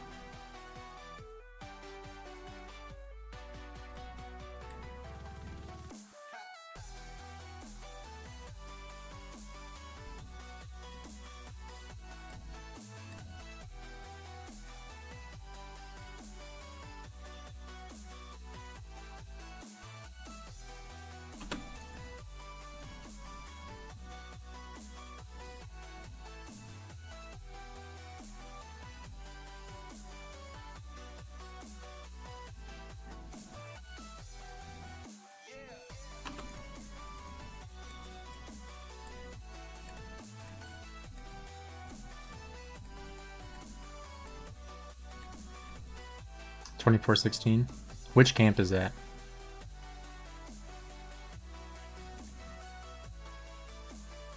$24.16. Which camp is that?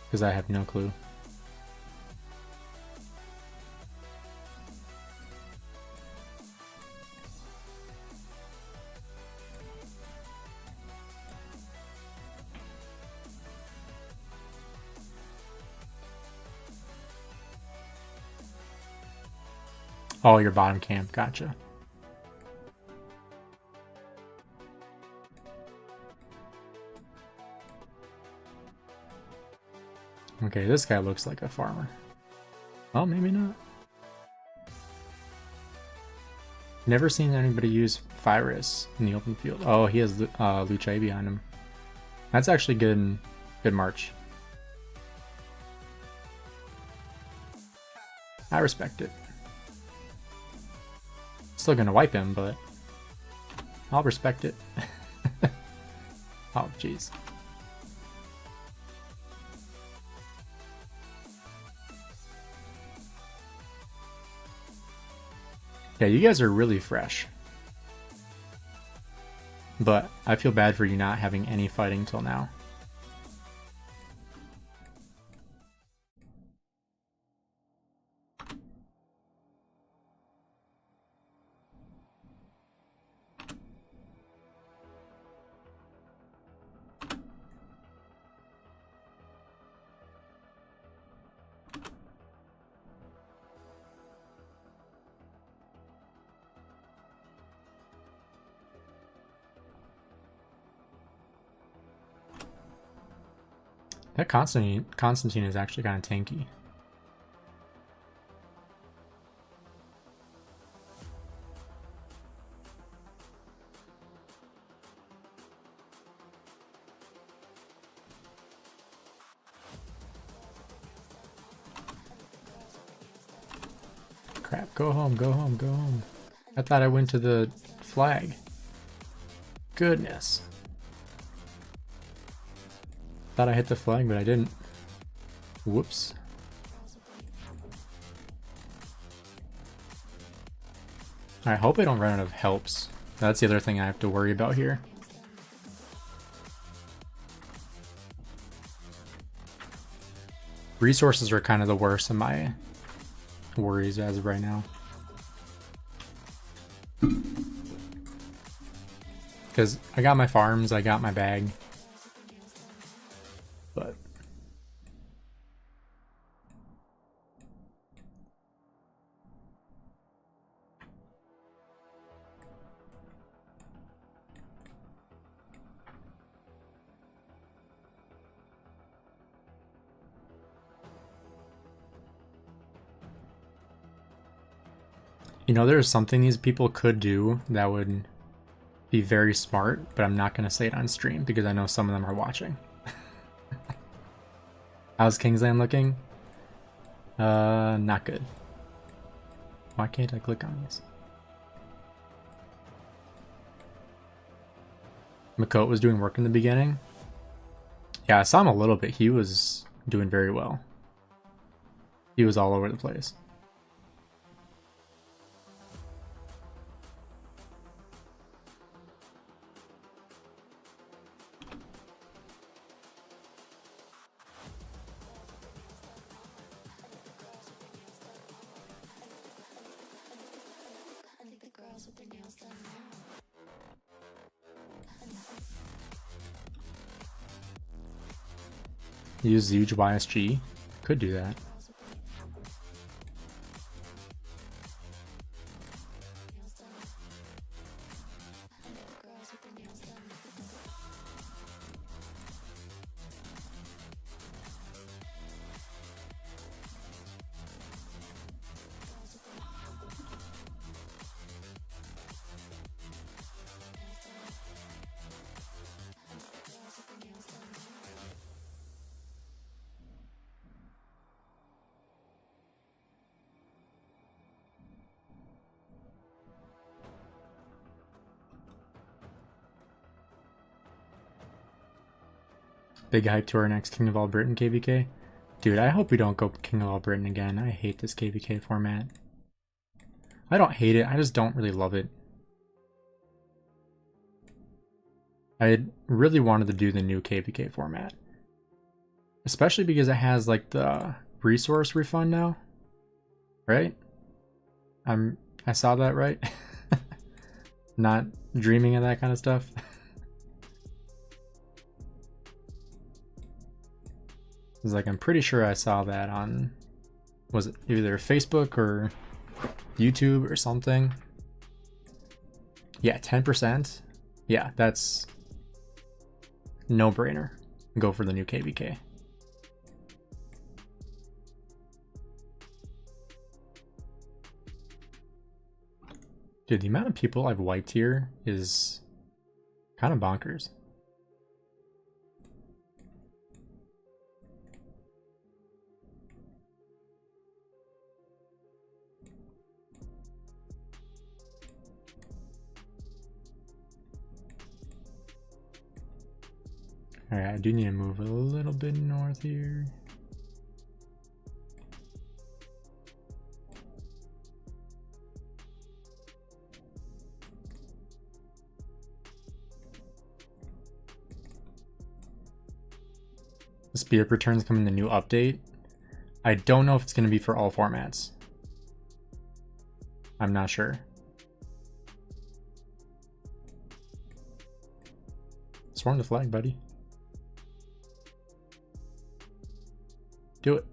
Because I have no clue. Oh, your bottom camp. Gotcha. Okay, this guy looks like a farmer. Oh, maybe not. Never seen anybody use Fyrus in the open field. Oh, he has Lucha behind him. That's actually good march. I respect it. Still gonna wipe him, but I'll respect it. Oh, jeez. Yeah, you guys are really fresh. But I feel bad for you not having any fighting till now. That Constantine is actually kind of tanky. Crap, go home, go home, go home. I thought I went to the flag. Goodness. Thought I hit the flag, but I didn't. Whoops. I hope I don't run out of helps. That's the other thing I have to worry about here. Resources are kind of the worst of my worries as of right now. Because I got my farms, I got my bag. But you know, there's something these people could do that would be very smart, but I'm not going to say it on stream because I know some of them are watching. How's KINGSLAND looking? Not good. Why can't I click on these? Makot was doing work in the beginning. Yeah, I saw him a little bit. He was doing very well. He was all over the place. Use huge YSG. Could do that. Big hype to our next King of All Britain KVK. Dude, I hope we don't go King of All Britain again. I hate this KVK format. I don't hate it, I just don't really love it. I really wanted to do the new KVK format. Especially because it has like the resource refund now. Right? I saw that right? Not dreaming of that kind of stuff. It's like, I'm pretty sure I saw that on, was it either Facebook or YouTube or something? Yeah, 10%. Yeah, that's no brainer. Go for the new KVK. Dude, the amount of people I've wiped here is kind of bonkers. Alright, I do need to move a little bit north here. The speed up returns come in the new update. I don't know if it's going to be for all formats. I'm not sure. Swarm the flag, buddy. Do it.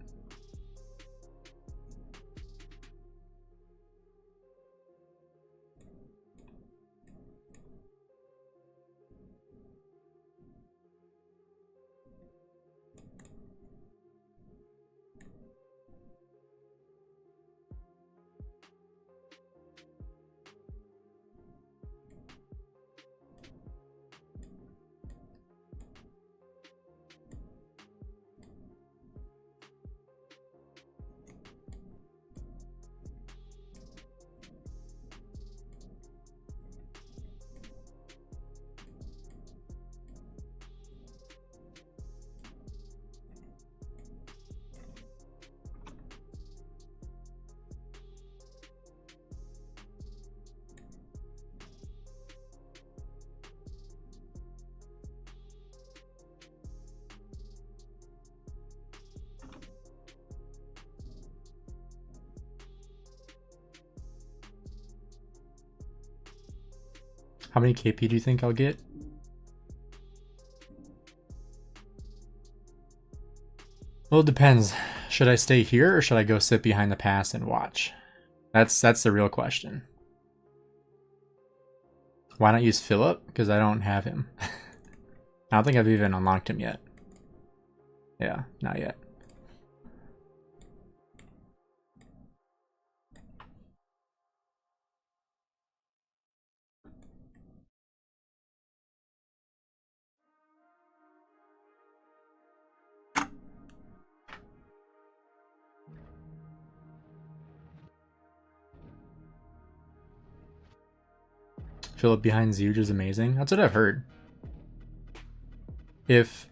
How many KP do you think I'll get? Well, it depends. Should I stay here or should I go sit behind the pass and watch? That's the real question. Why not use Philip? Because I don't have him. I don't think I've even unlocked him yet. Yeah, not yet. Philip behind Zuge is amazing. That's what I've heard. If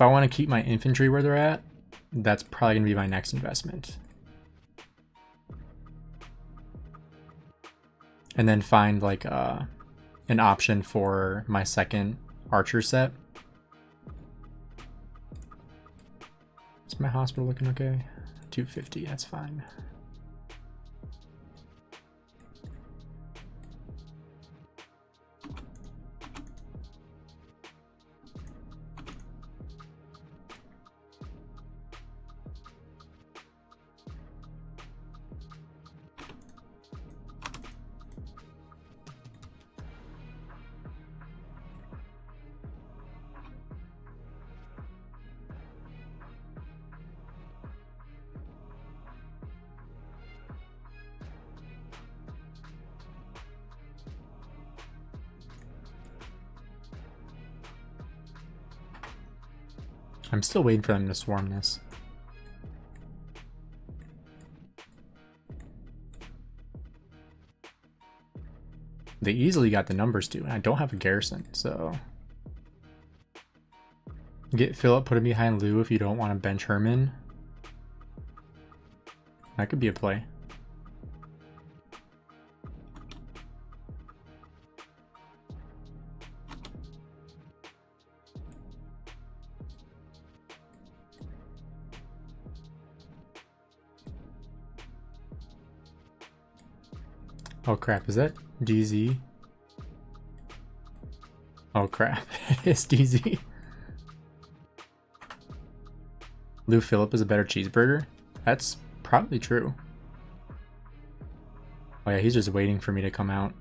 I want to keep my infantry where they're at, that's probably gonna be my next investment. And then find like an option for my second archer set. Is my hospital looking okay? 250, that's fine. I'm still waiting for them to swarm this. They easily got the numbers too, and I don't have a garrison, so... Get Philip, put him behind Lou if you don't want to bench Herman. That could be a play. Oh crap, is that DZ? Oh crap, it's DZ. Lou Phillip is a better cheeseburger? That's probably true. Oh yeah, he's just waiting for me to come out.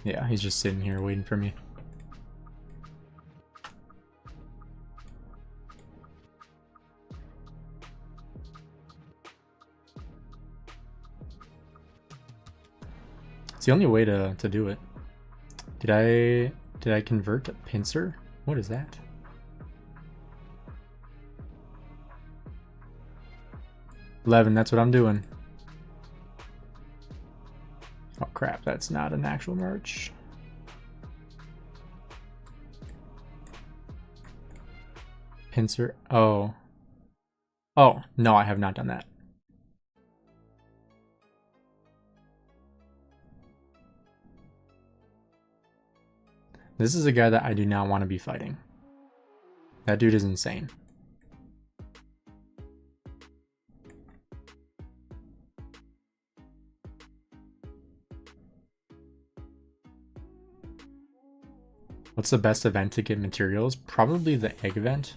Yeah, he's just sitting here waiting for me. It's the only way to do it. Did I convert a pincer? What is that? $11, that's what I'm doing. Oh crap, that's not an actual march. Pincer, oh. Oh, no, I have not done that. This is a guy that I do not want to be fighting. That dude is insane. What's the best event to get materials? Probably the egg event.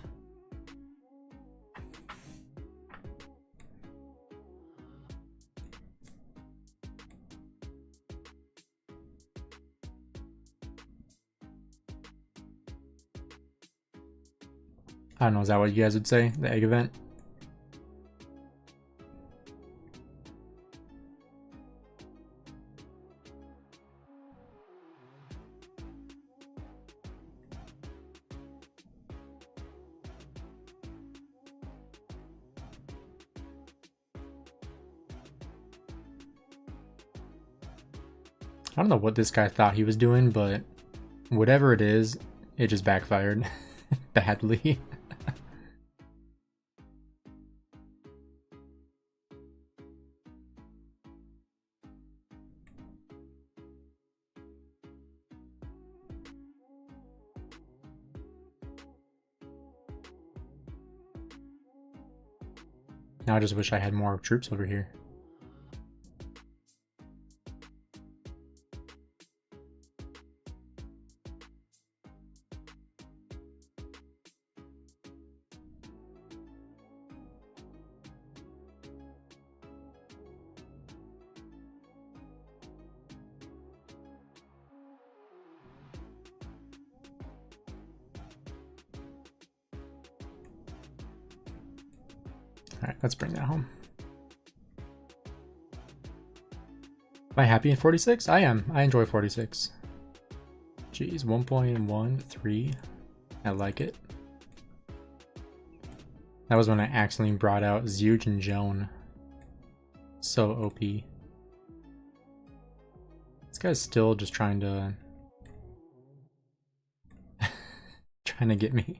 I don't know, is that what you guys would say? The egg event? I don't know what this guy thought he was doing, but whatever it is, it just backfired badly. Now I just wish I had more troops over here. Alright, let's bring that home. Am I happy in 46? I am. I enjoy 46. Jeez, 1.13. I like it. That was when I accidentally brought out Zeuge and Joan. So OP. This guy's still just trying to trying to get me.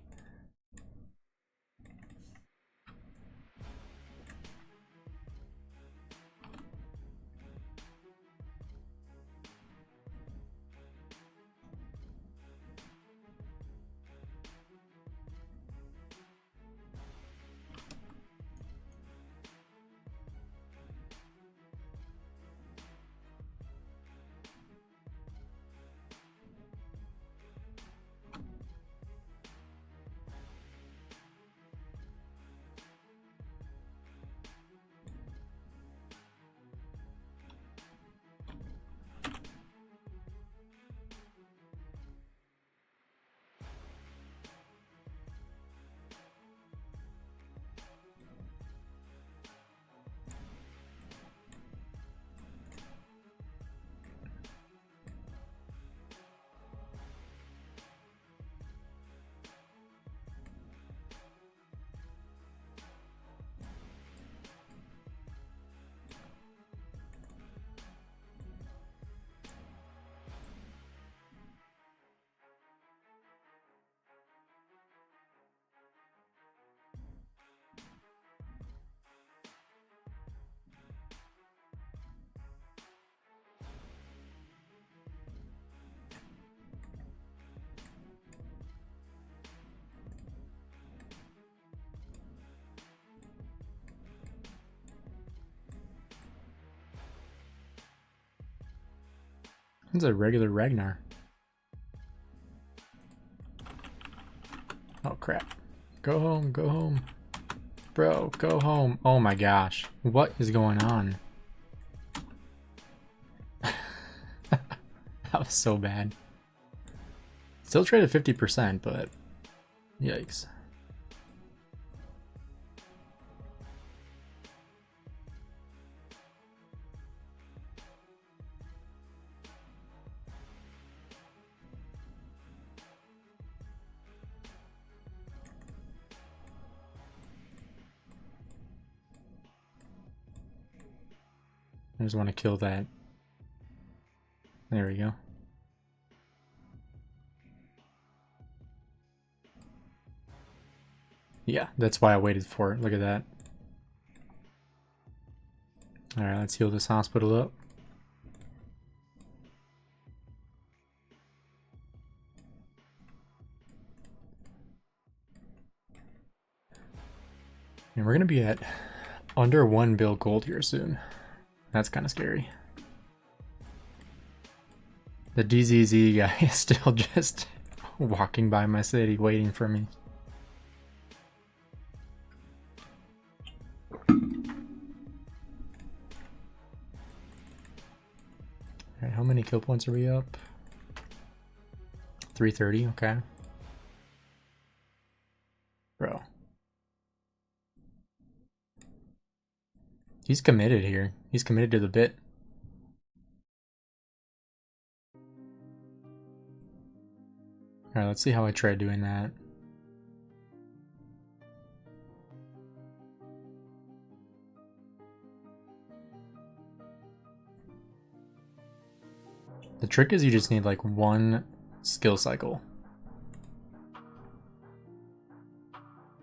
It's a regular Ragnar. Oh crap. Go home, go home. Bro, go home. Oh my gosh. What is going on? That was so bad. Still traded 50%, but yikes. I just want to kill that. There we go. Yeah, that's why I waited for it. Look at that. Alright, let's heal this hospital up. And we're going to be at under 1 bill gold here soon. That's kind of scary. The DZZ guy is still just walking by my city waiting for me. Alright, how many kill points are we up? 330, okay. Bro. He's committed here. He's committed to the bit. Alright, let's see how I try doing that. The trick is you just need like one skill cycle.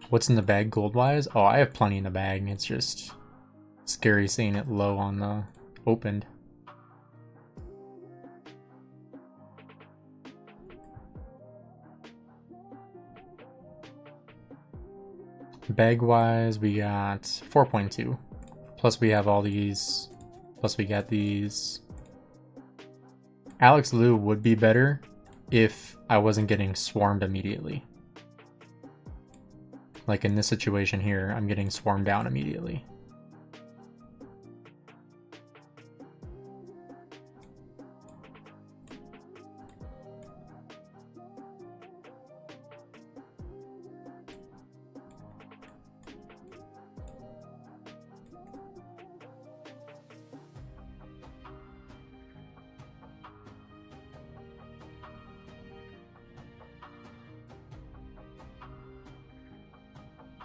What's in the bag gold-wise? Oh, I have plenty in the bag. It's just scary seeing it low on the opened. Bag-wise, we got 4.2. Plus we have all these. Plus we got these. Alex Liu would be better if I wasn't getting swarmed immediately. Like in this situation here, I'm getting swarmed down immediately.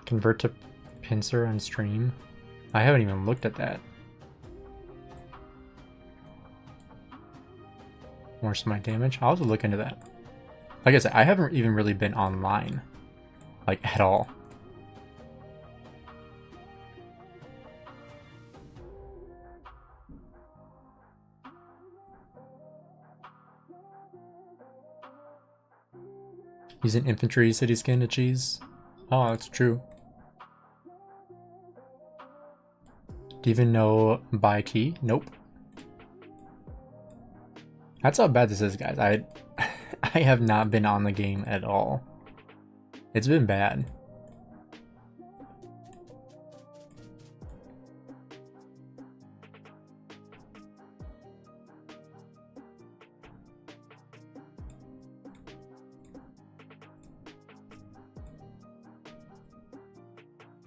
Convert to pincer on stream. I haven't even looked at that. More smite damage. I'll have to look into that. Like I said, I haven't even really been online, like, at all. Using infantry city skin to cheese. Oh, that's true. Do you even know buy key? Nope. That's how bad this is, guys. I have not been on the game at all. It's been bad.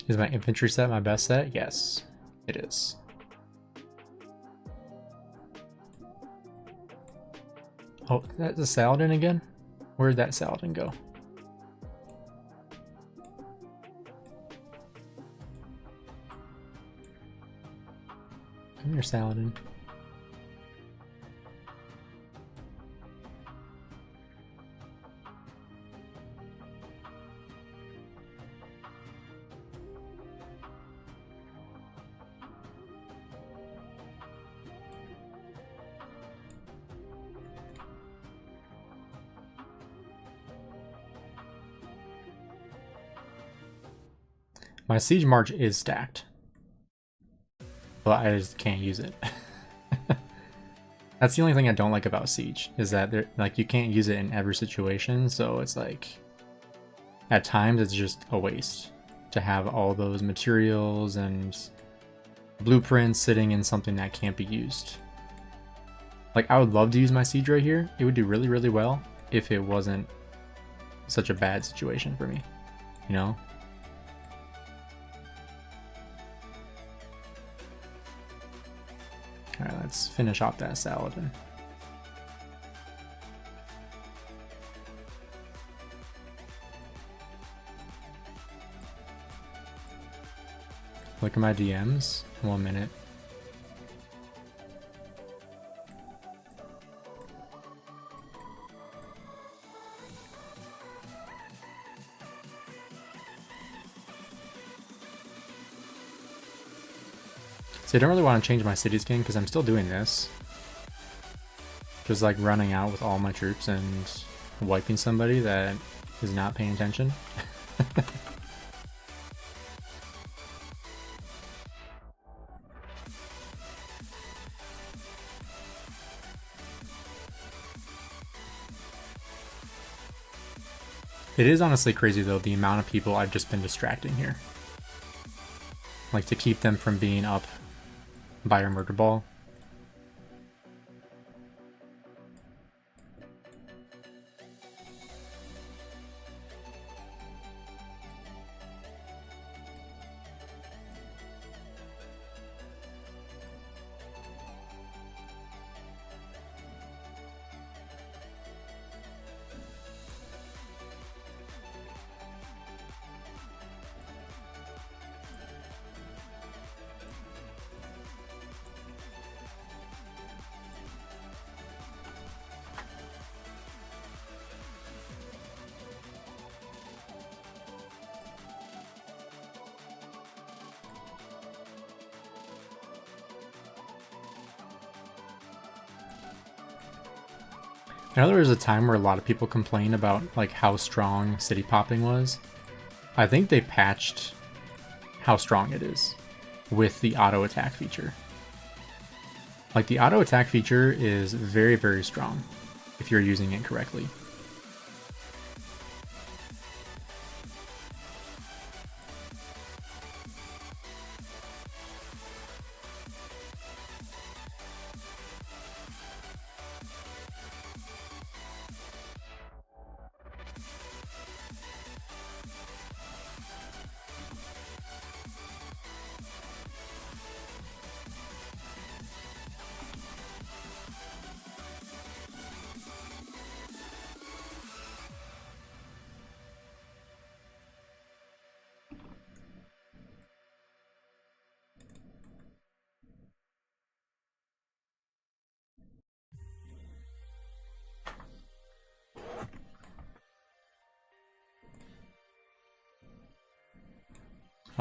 Is my infantry set my best set? Yes, it is. Oh, that's a Saladin again? Where'd that Saladin go? Come here, Saladin. My siege march is stacked, but I just can't use it. That's the only thing I don't like about siege, is that like you can't use it in every situation, so it's like at times it's just a waste to have all those materials and blueprints sitting in something that can't be used. Like, I would love to use my siege right here. It would do really, really well if it wasn't such a bad situation for me, you know? Alright, let's finish off that Saladin. Look at my DMs. 1 minute. So I don't really want to change my city skin because I'm still doing this. Just like running out with all my troops and wiping somebody that is not paying attention. It is honestly crazy though, the amount of people I've just been distracting here. Like, to keep them from being up by a murder ball. I know there was a time where a lot of people complained about like how strong city popping was. I think they patched how strong it is with the auto attack feature. Like, the auto attack feature is very, very strong if you're using it correctly.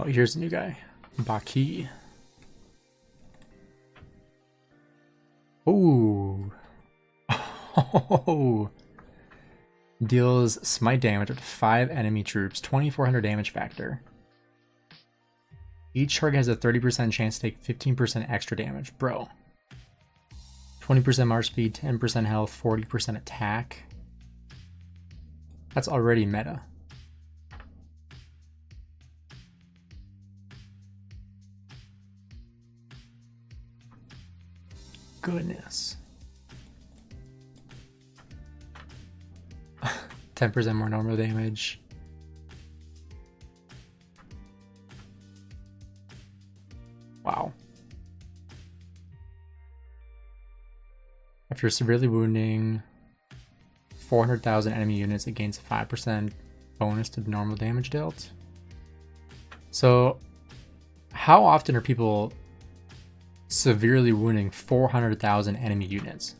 Oh, here's a new guy. Baki. Ooh. Oh. Deals smite damage up to 5 enemy troops, 2400 damage factor. Each target has a 30% chance to take 15% extra damage. Bro. 20% march speed, 10% health, 40% attack. That's already meta. Goodness. 10% more normal damage. Wow. After severely wounding 400,000 enemy units, it gains a 5% bonus to the normal damage dealt. So, how often are people severely wounding 400,000 enemy units?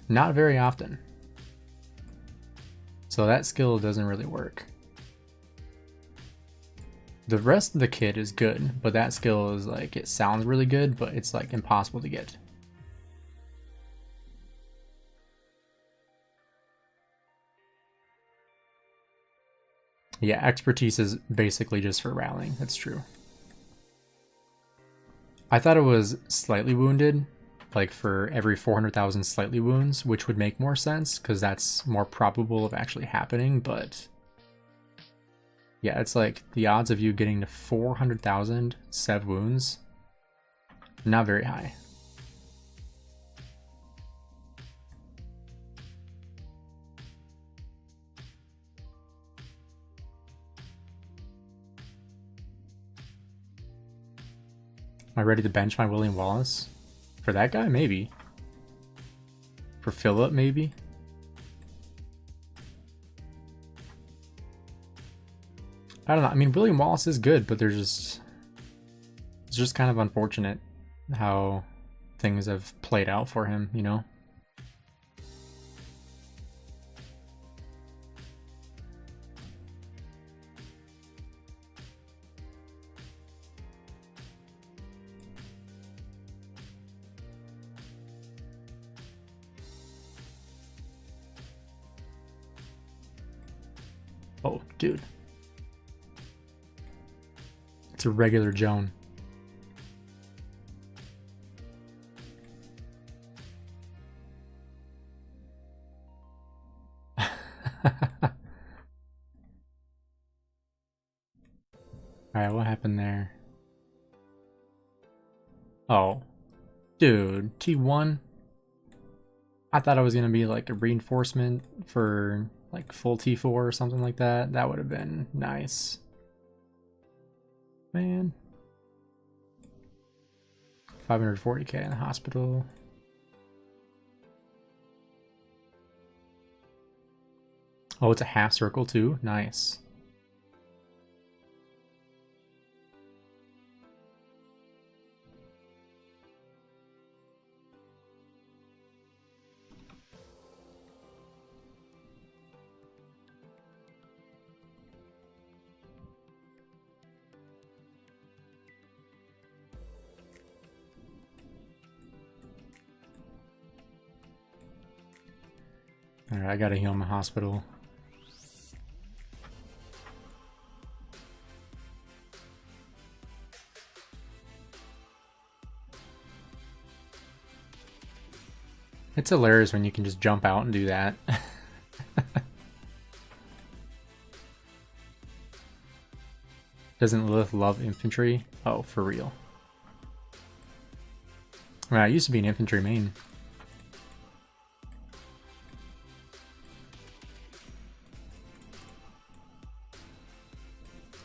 Not very often. So that skill doesn't really work. The rest of the kit is good, but that skill is like, it sounds really good, but it's like impossible to get. Yeah, expertise is basically just for rallying, that's true. I thought it was slightly wounded, like for every 400,000 slightly wounds, which would make more sense because that's more probable of actually happening, but yeah, it's like the odds of you getting to 400,000 sev wounds, not very high. Am I ready to bench my William Wallace? For that guy, maybe. For Philip, maybe. I don't know. I mean, William Wallace is good, but it's just kind of unfortunate how things have played out for him, you know? Oh, dude. It's a regular Joan. Alright, what happened there? Oh. Dude, T1? I thought it was gonna be like a reinforcement for like full T4 or something like that. That would have been nice. Man. 540k in the hospital. Oh, it's a half circle too? Nice. Alright, I gotta heal my hospital. It's hilarious when you can just jump out and do that. Doesn't Lilith love infantry? Oh, for real. Well, I used to be an infantry main.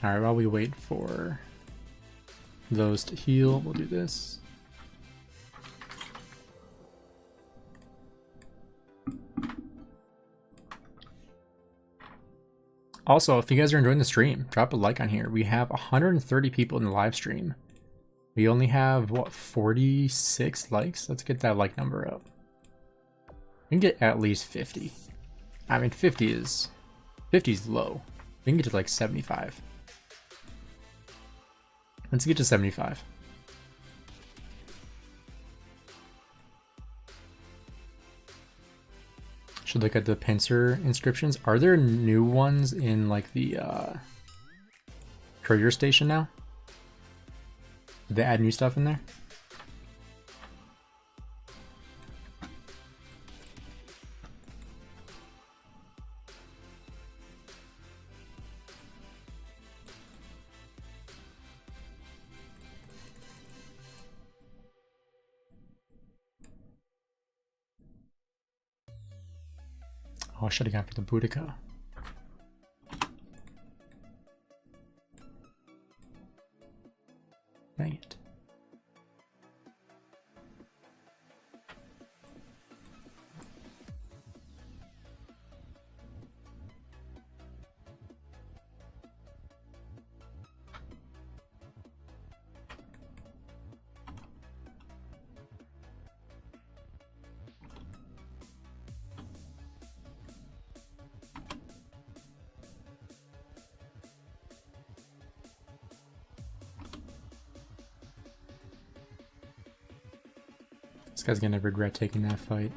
Alright, while we wait for those to heal, we'll do this. Also, if you guys are enjoying the stream, drop a like on here. We have 130 people in the live stream. We only have, what, 46 likes? Let's get that like number up. We can get at least 50. I mean, 50 is low. We can get to like 75. Let's get to 75. Should look at the pincer inscriptions. Are there new ones in like the courier station now? Did they add new stuff in there? Oh, I should have gone for the Boudica. Dang it. This guy's gonna regret taking that fight.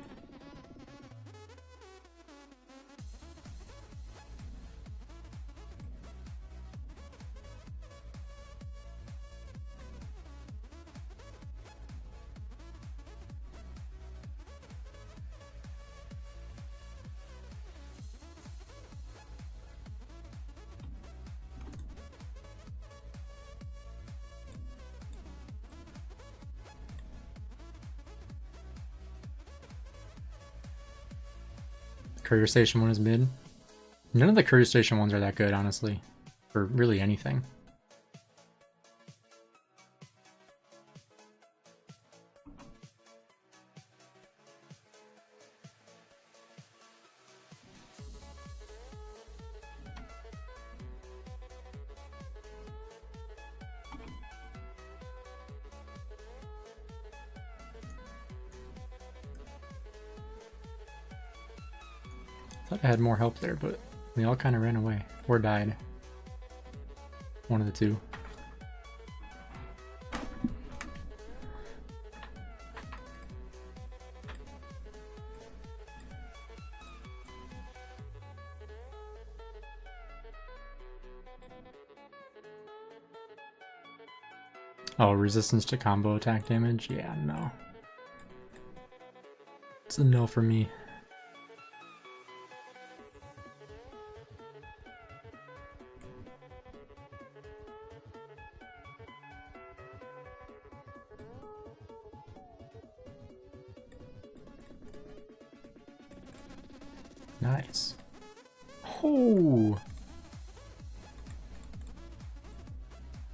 Courier station one is mid. None of the courier station ones are that good, honestly, for really anything. Thought I had more help there, but they all kind of ran away or died. One of the two. Oh, resistance to combo attack damage? Yeah, no. It's a no for me. Nice. Oh,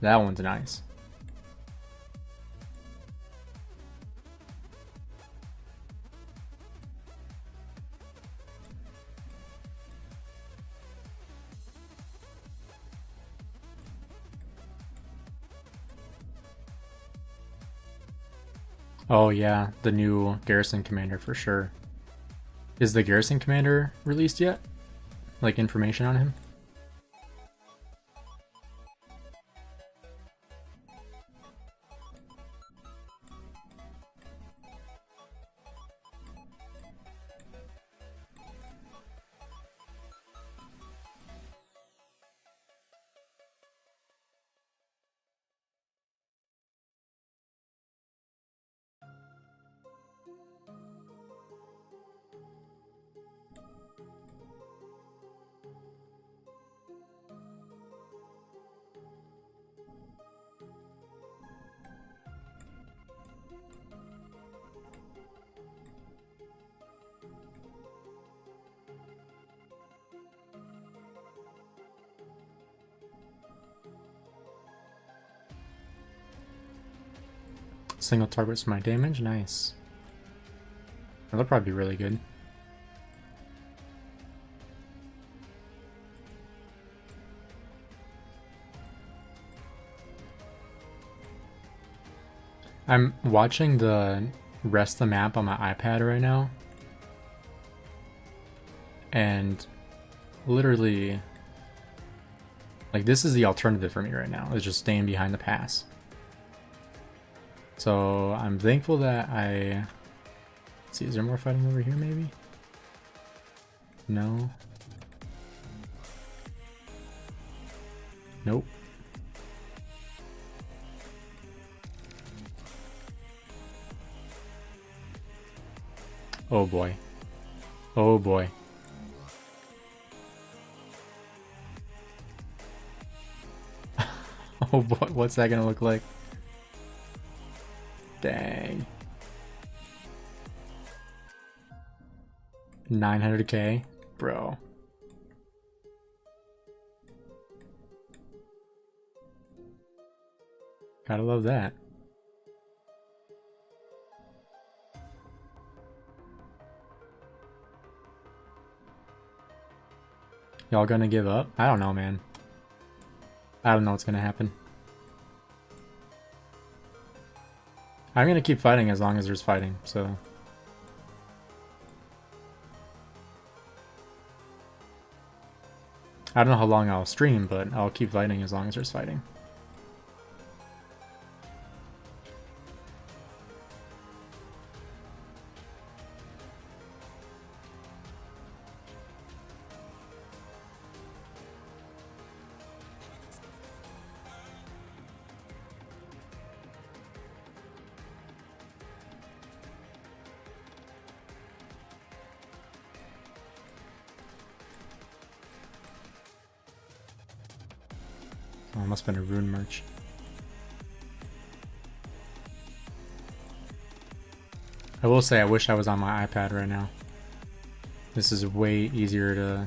that one's nice. Oh yeah, the new garrison commander for sure. Is the garrison commander released yet? Like information on him? Single targets my damage, nice. That'll probably be really good. I'm watching the rest of the map on my iPad right now, and literally Like, this is the alternative for me right now, is just staying behind the pass. So I'm thankful that I... Let's see, is there more fighting over here maybe? No. Nope. Oh boy. Oh boy. Oh boy, what's that gonna look like? Dang. 900k? Bro. Gotta love that. Y'all gonna give up? I don't know, man. I don't know what's gonna happen. I'm gonna keep fighting as long as there's fighting, so... I don't know how long I'll stream, but I'll keep fighting as long as there's fighting. Oh, it must have been a rune merch. I will say I wish I was on my iPad right now. This is way easier to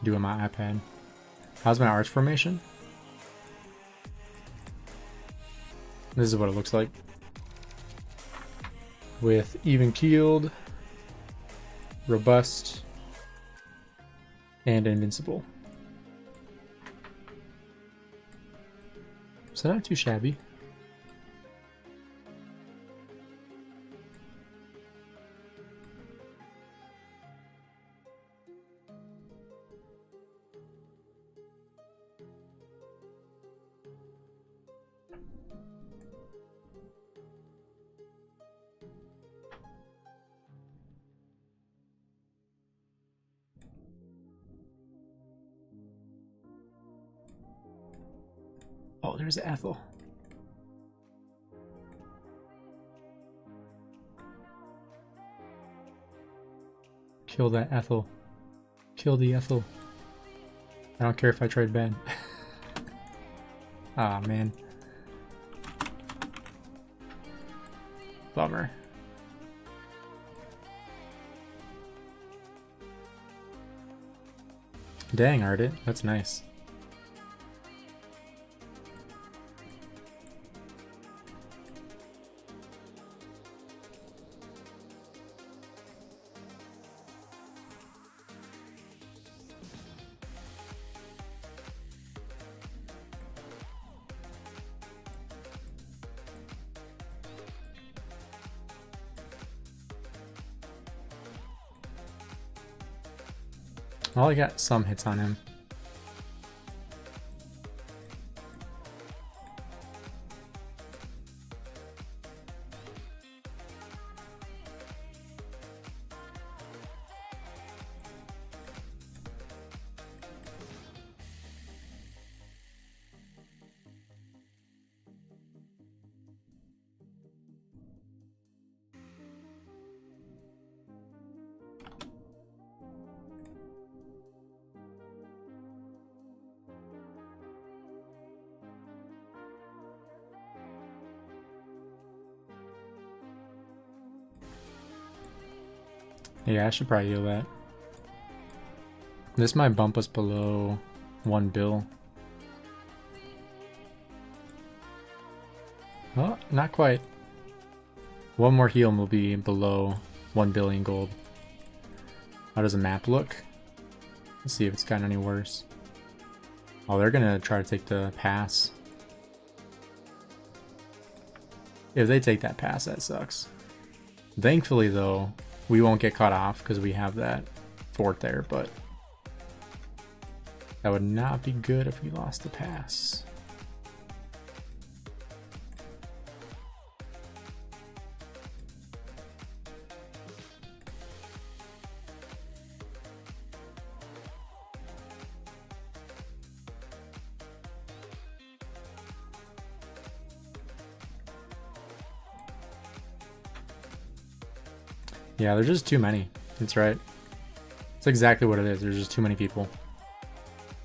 do on my iPad. How's my arch formation? This is what it looks like. With even keeled, robust, and invincible. So not too shabby. Oh, there's Ethel. Kill that Ethel. Kill the Ethel. I don't care if I trade Ben. Ah, man. Bummer. Dang, Ardit. That's nice. Well, I got some hits on him. Yeah, I should probably heal that. This might bump us below 1 bill. Oh, not quite. One more heal and we'll be below 1 billion gold. How does the map look? Let's see if it's gotten any worse. Oh, they're gonna try to take the pass. If they take that pass, that sucks. Thankfully, though, we won't get cut off because we have that fort there, but That would not be good if we lost the pass. Yeah, there's just too many. That's right. It's exactly what it is. There's just too many people.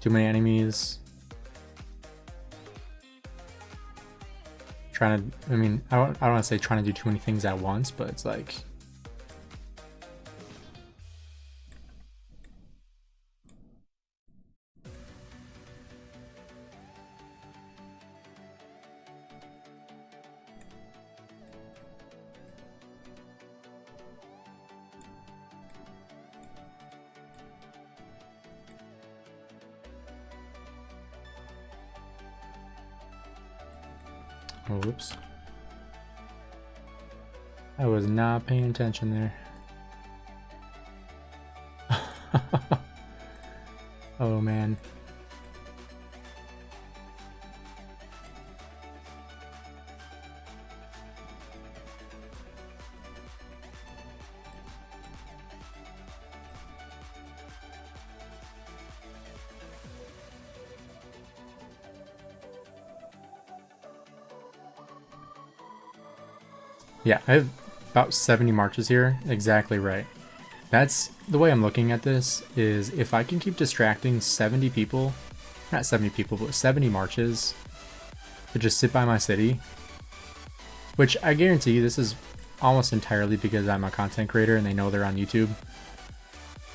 Too many enemies. Trying to, I mean, I don't want to say trying to do too many things at once, but it's like... Oh, whoops. I was not paying attention there. Oh man. Yeah, I have about 70 marches here. Exactly right. That's the way I'm looking at this, is if I can keep distracting 70 people, not 70 people, but 70 marches to just sit by my city, which I guarantee you this is almost entirely because I'm a content creator and they know they're on YouTube.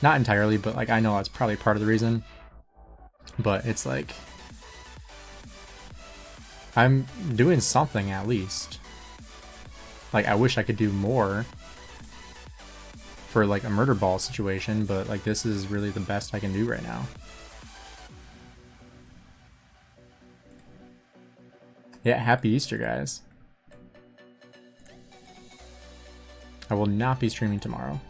Not entirely, but like I know that's probably part of the reason. But it's like, I'm doing something at least. Like, I wish I could do more for like a murder ball situation, but like this is really the best I can do right now. Yeah, happy Easter, guys. I will not be streaming tomorrow.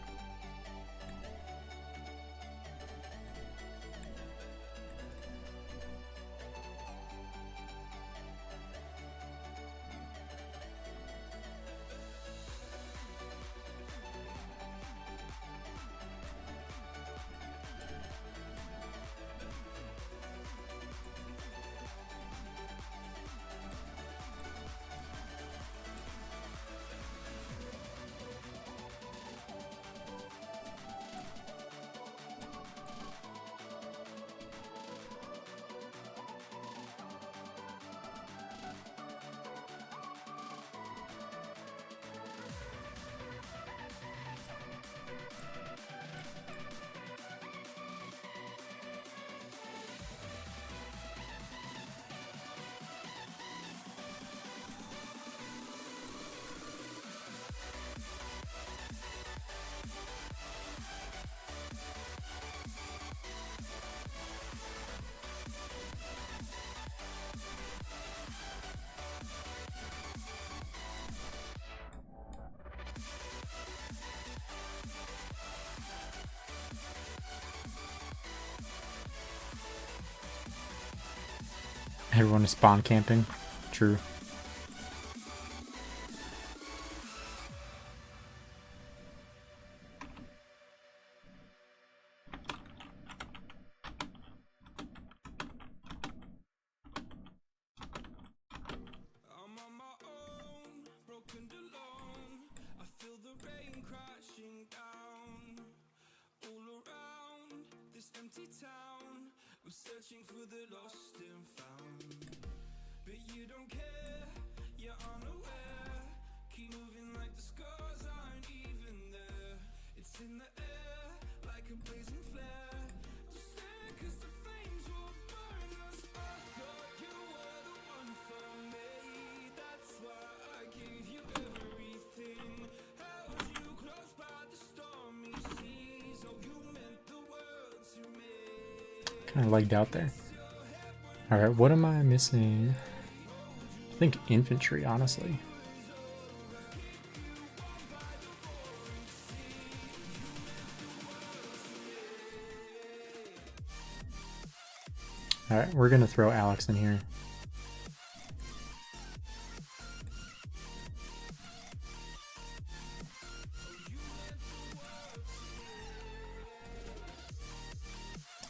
Everyone is spawn camping. True. Kind of lagged out there. Alright, what am I missing? I think infantry, honestly. Alright, we're gonna throw Alex in here.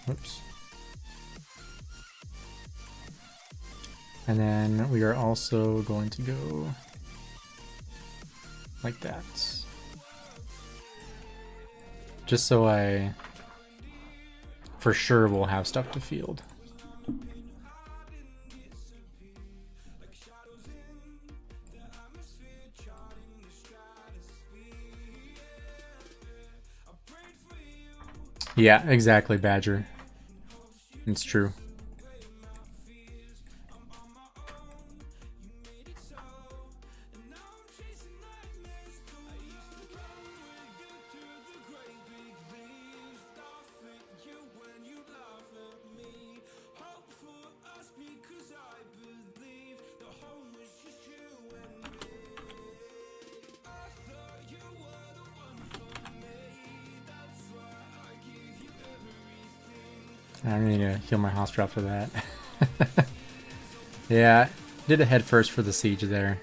Oops. And then we are also going to go like that. Just so I for sure will have stuff to field. Yeah, exactly, Badger. It's true. I need to heal my hospital after that. Yeah, did a head first for the siege there.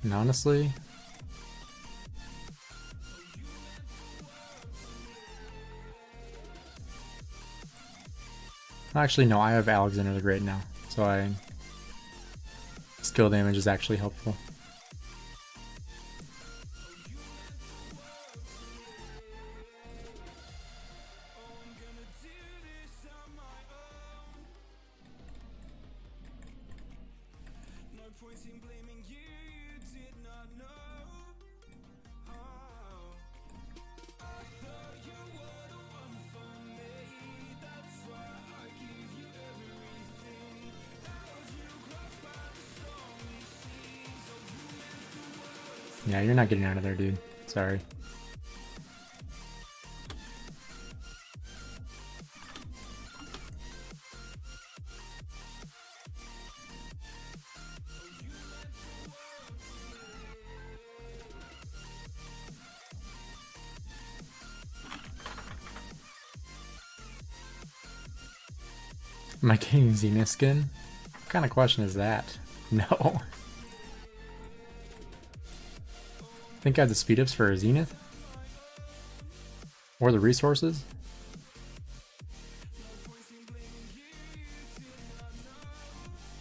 And honestly, actually no, I have Alexander the Great now, so skill damage is actually helpful. Yeah, you're not getting out of there, dude. Sorry. Am I getting Zenith skin? What kind of question is that? No. Think I have the speed ups for Zenith? Or the resources?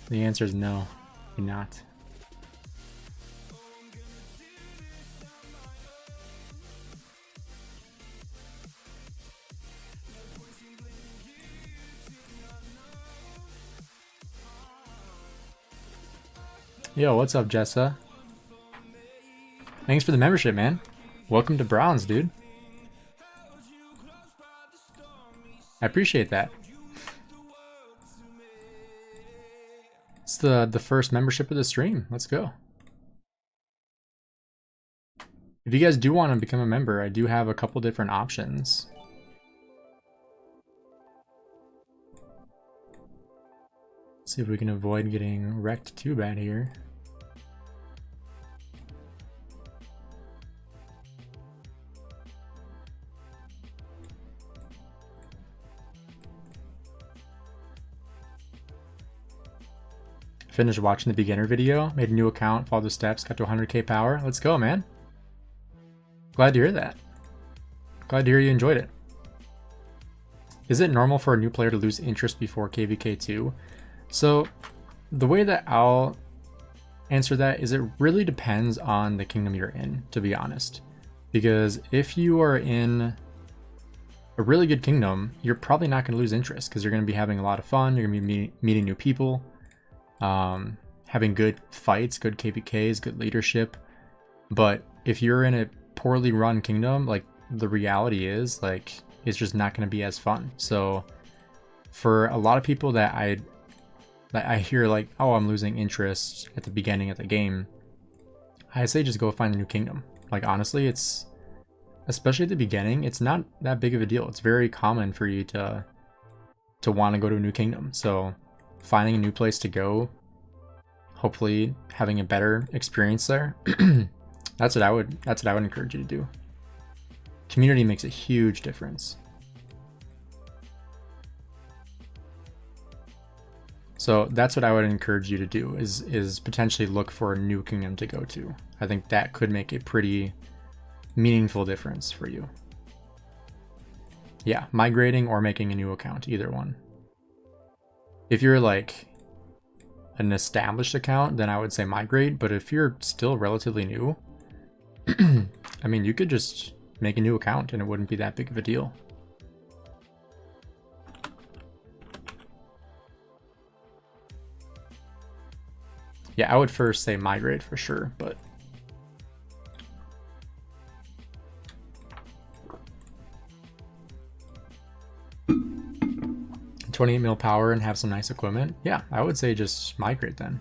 The answer is no, you're not. Yo, what's up, Jessa? Thanks for the membership, man. Welcome to Browns, dude. I appreciate that. It's the first membership of the stream. Let's go. If you guys do want to become a member, I do have a couple different options. Let's see if we can avoid getting wrecked too bad here. Finished watching the beginner video, made a new account, followed the steps, got to 100k power. Let's go, man. Glad to hear that. Glad to hear you enjoyed it. Is it normal for a new player to lose interest before KVK2? So the way that I'll answer that is it really depends on the kingdom you're in, to be honest. Because if you are in a really good kingdom, you're probably not going to lose interest because you're going to be having a lot of fun. You're going to be meeting new people. Having good fights, good KVKs, good leadership. But if you're in a poorly run kingdom, like the reality is, like it's just not going to be as fun. So for a lot of people that I hear like, oh, I'm losing interest at the beginning of the game, I say just go find a new kingdom. Like honestly, it's, especially at the beginning, it's not that big of a deal. It's very common for you to want to go to a new kingdom. So finding a new place to go, hopefully having a better experience there, That's what I would encourage you to do. Community makes a huge difference. So that's what I would encourage you to do is potentially look for a new kingdom to go to. I think that could make a pretty meaningful difference for you. Yeah, migrating or making a new account, either one. If you're like an established account, then I would say migrate, but if you're still relatively new, I mean, you could just make a new account and it wouldn't be that big of a deal. Yeah, I would first say migrate for sure, but 28 mil power and have some nice equipment. Yeah, I would say just migrate then.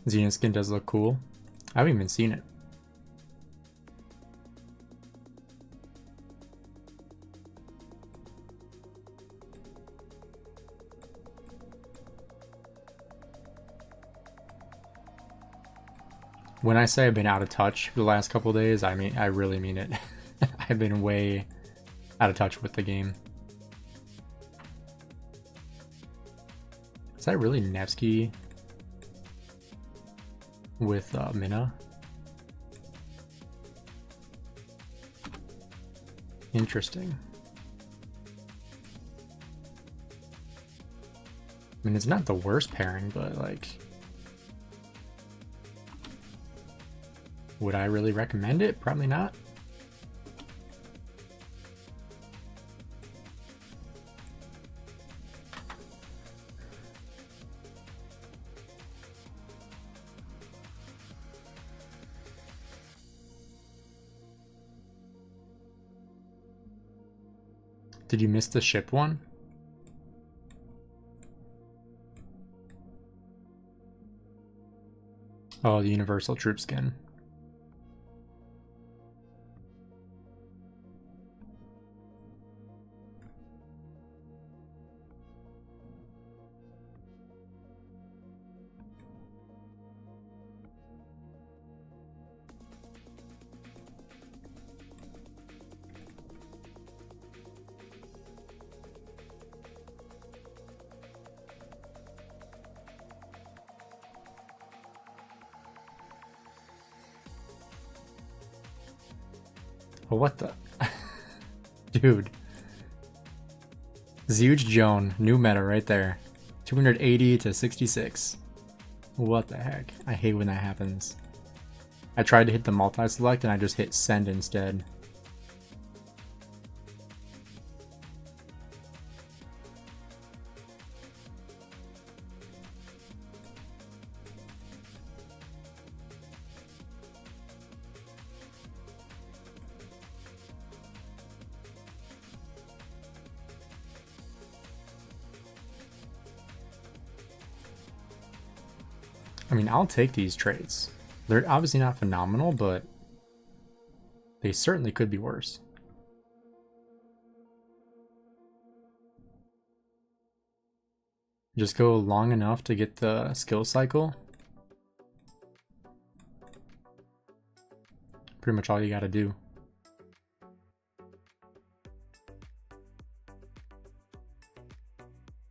Xena skin does look cool. I haven't even seen it. When I say I've been out of touch for the last couple of days, I mean, I really mean it. I've been way out of touch with the game. Is that really Nevsky with Minna? Interesting. I mean, it's not the worst pairing, but like, would I really recommend it? Probably not. Did you miss the ship one? Oh, the Universal Troop skin. Oh, what the? Dude. Zeuge Joan, new meta right there. 280 to 66. What the heck? I hate when that happens. I tried to hit the multi-select and I just hit send instead. I mean, I'll take these trades. They're obviously not phenomenal, but they certainly could be worse. Just go long enough to get the skill cycle. Pretty much all you gotta do.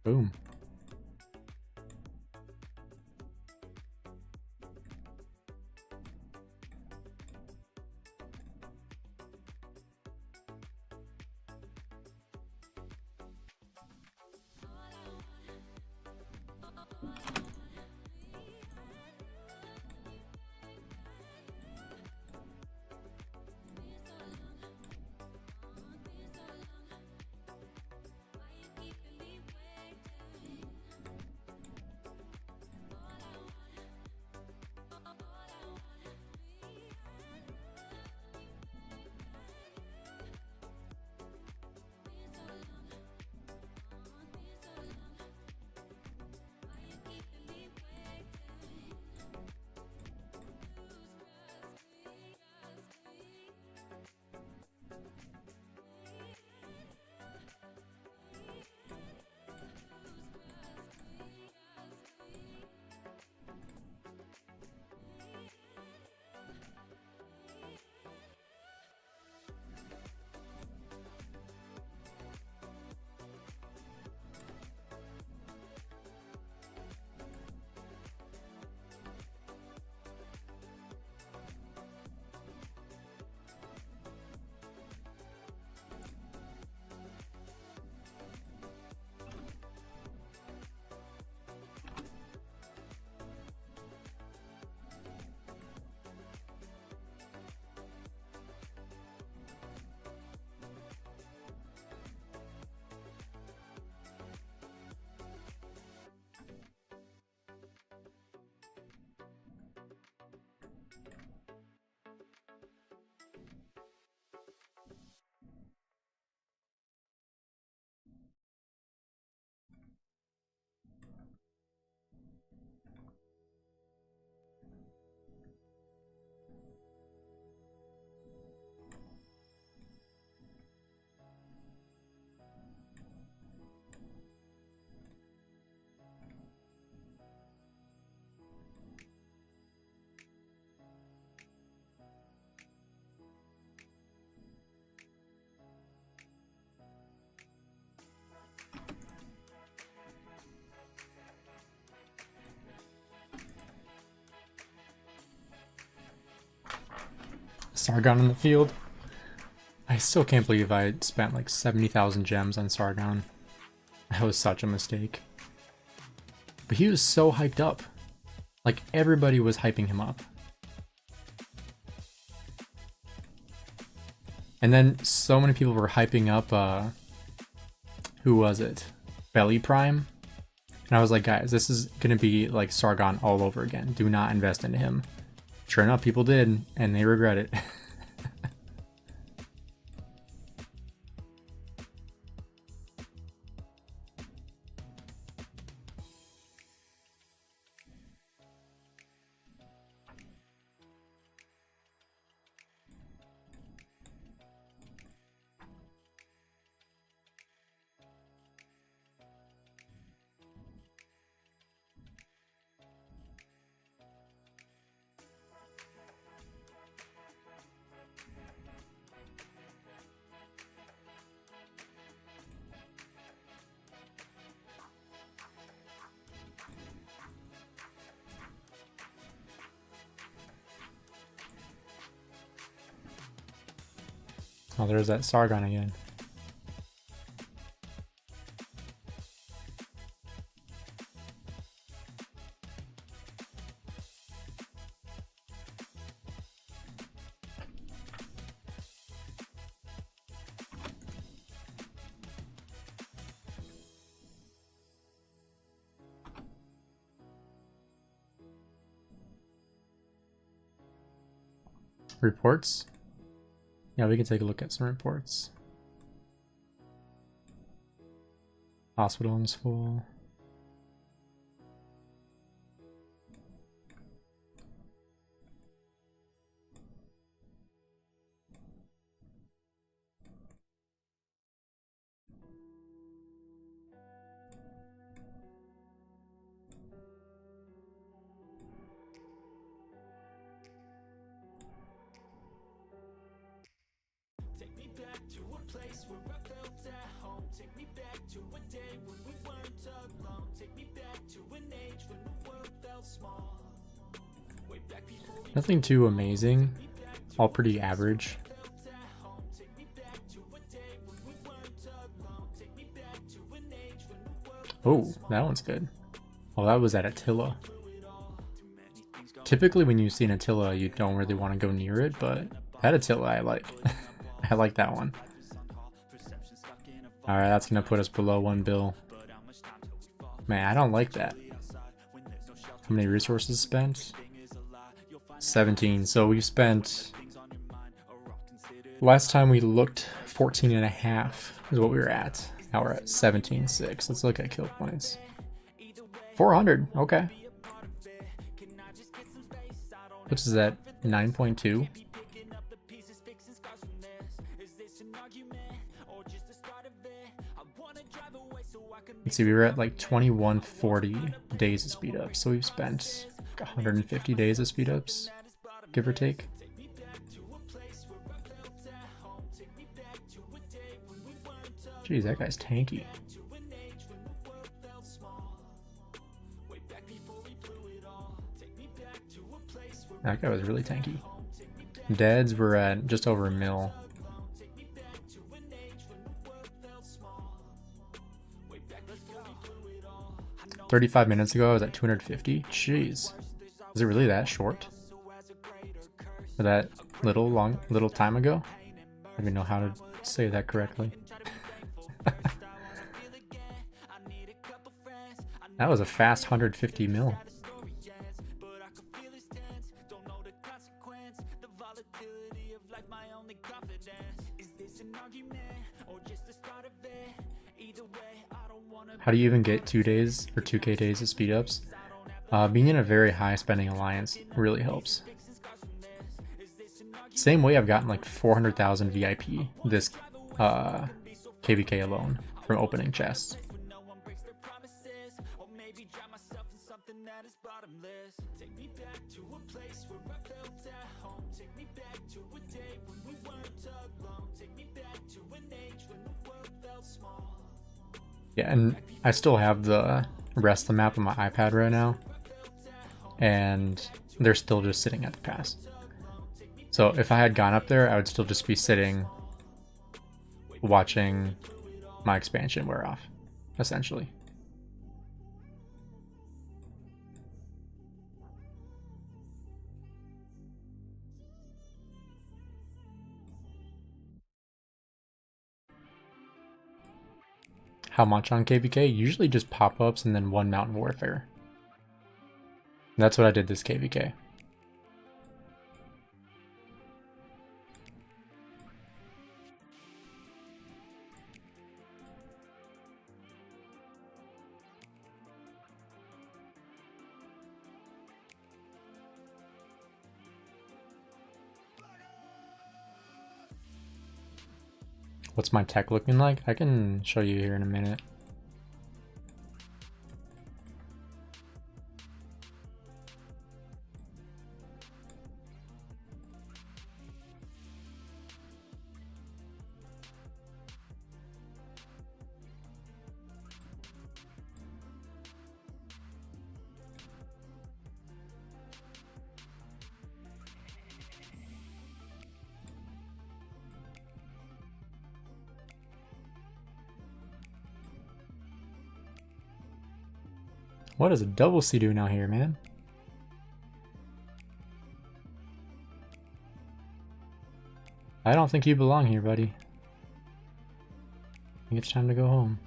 Boom. Sargon in the field. I still can't believe I spent like 70,000 gems on Sargon. That was such a mistake. But he was so hyped up. Like, everybody was hyping him up. And then so many people were hyping up, who was it? Belly Prime? And I was like, guys, this is gonna be like Sargon all over again. Do not invest into him. Sure enough, people did, and they regret it. Oh, there's that Sargon again. Reports? Yeah, we can take a look at some reports. Hospital is full. Nothing too amazing, all pretty average. Oh, that one's good. Oh, that was at Attila. Typically when you see an Attila, you don't really want to go near it, but that Attila I like. I like that one. Alright, that's gonna put us below 1 bill. Man, I don't like that. How many resources spent? 17. So we spent, last time we looked, 14.5 is what we were at. Now we're at 17.6. Let's look at kill points. 400. Okay. Which is at 9.2. Let's see, we were at like 2140 days of speed up, so we've spent 150 days of speed ups, give or take. Jeez, that guy's tanky. That guy was really tanky. Deads were at just over a mil. 35 minutes ago, I was at 250. Jeez. Is it really that short? For that little time ago? I don't even know how to say that correctly. That was a fast 150 mil. How do you even get 2 days or 2k days of speed ups? Being in a very high spending alliance really helps. Same way I've gotten like 400,000 VIP this KVK alone from opening chests. Yeah, and I still have the rest of the map on my iPad right now, and they're still just sitting at the pass. So if I had gone up there, I would still just be sitting, watching my expansion wear off, essentially. How much on KVK? Usually just pop-ups and then 1 Mountain Warfare. That's what I did this KVK. What's my tech looking like? I can show you here in a minute. What does a double C do now here, man? I don't think you belong here, buddy. I think it's time to go home.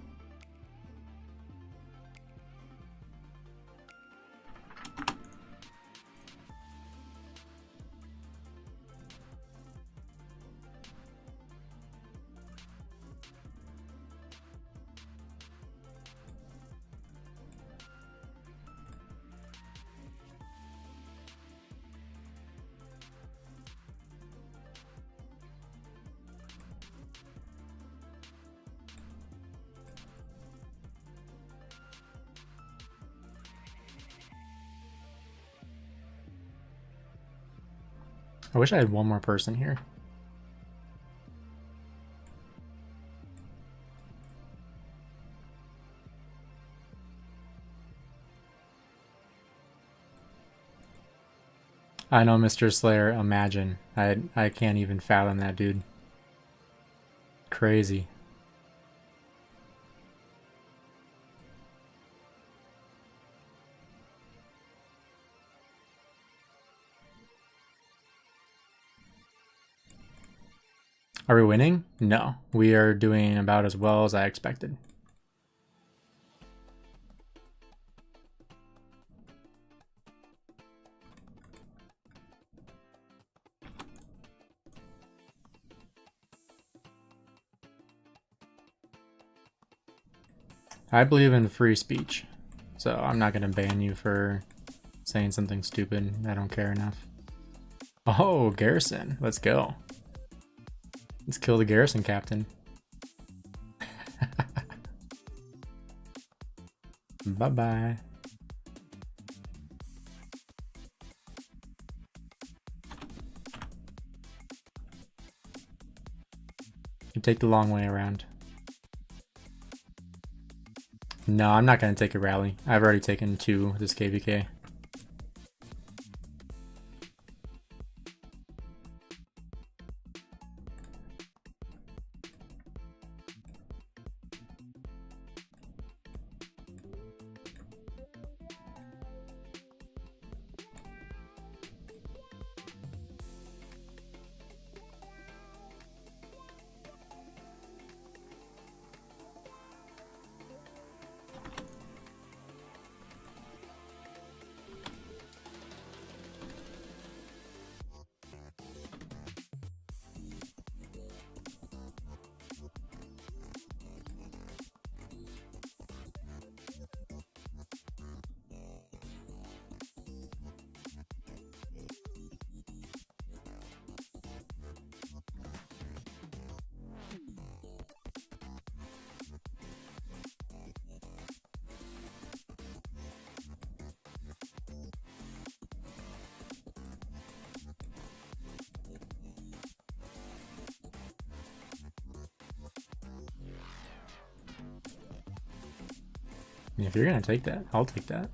I wish I had one more person here. I know, Mr. Slayer, imagine. I can't even fathom that, dude. Crazy. Are we winning? No. We are doing about as well as I expected. I believe in free speech, so I'm not going to ban you for saying something stupid. I don't care enough. Oh, Garrison. Let's go. Let's kill the Garrison captain. Bye-bye. You take the long way around. No, I'm not going to take a rally. I've already taken 2 this KVK. If you're gonna take that, I'll take that.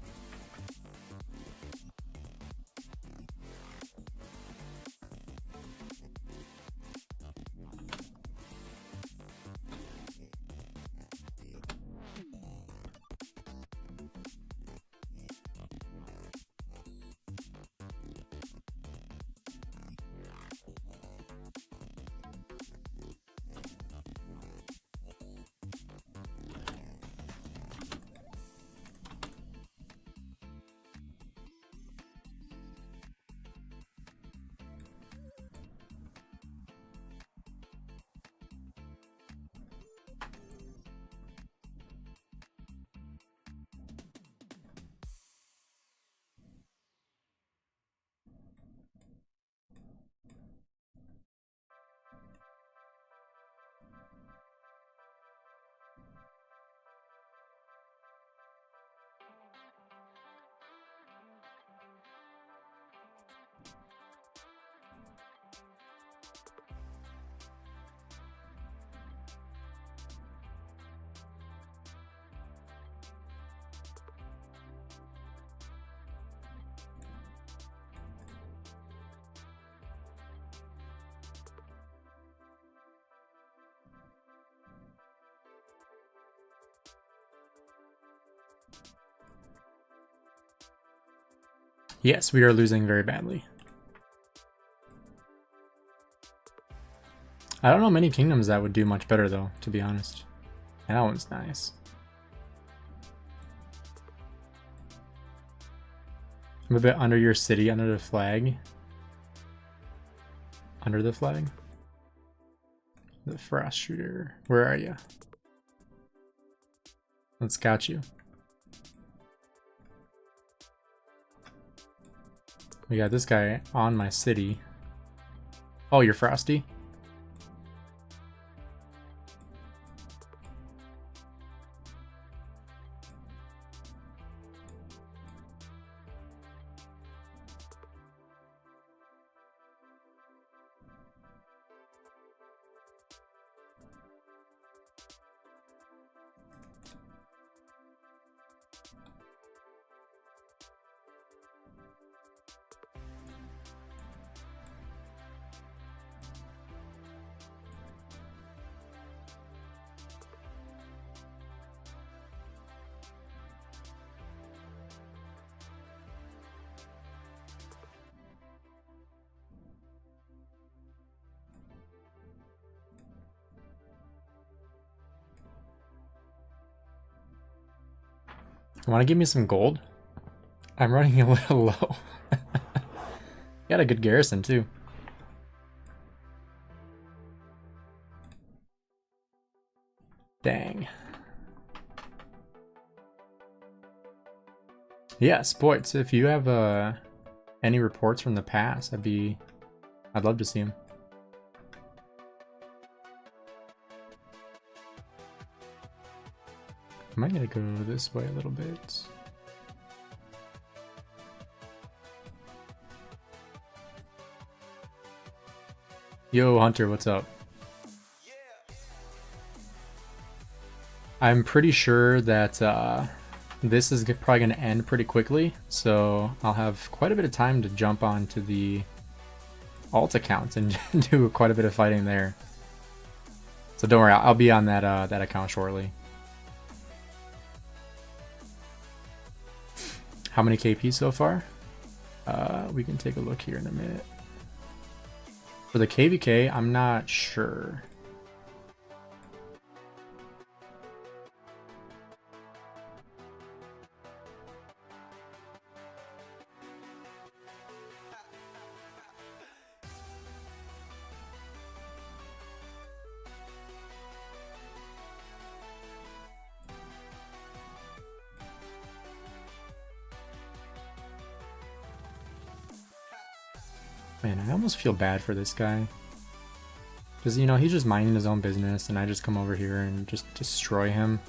Yes, we are losing very badly. I don't know many kingdoms that would do much better though, to be honest. And that one's nice. I'm a bit under your city, under the flag. Under the flag? The frost shooter. Where are you? Let's got you. We got this guy on my city. Oh, you're frosty? Want to give me some gold? I'm running a little low. Got a good garrison too. Dang. Yeah, sports. If you have any reports from the past, I'd love to see them. I might gotta go this way a little bit. Yo, Hunter, what's up? I'm pretty sure that this is probably going to end pretty quickly, so I'll have quite a bit of time to jump onto the alt account and do quite a bit of fighting there. So don't worry, I'll be on that that account shortly. How many KP so far? We can take a look here in a minute. For the KVK, I'm not sure. Man, I almost feel bad for this guy. Because, you know, he's just minding his own business and I just come over here and just destroy him.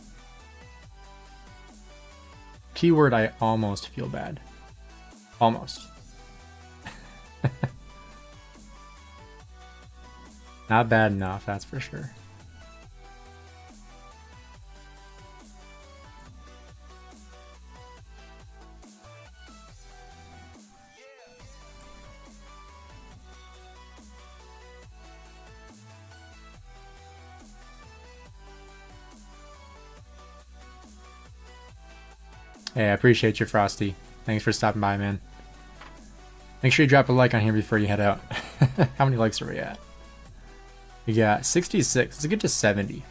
Keyword, I almost feel bad. Almost. Not bad enough, that's for sure. Hey, I appreciate you, Frosty. Thanks for stopping by, man. Make sure you drop a like on here before you head out. How many likes are we at? We got 66. Let's get to 70.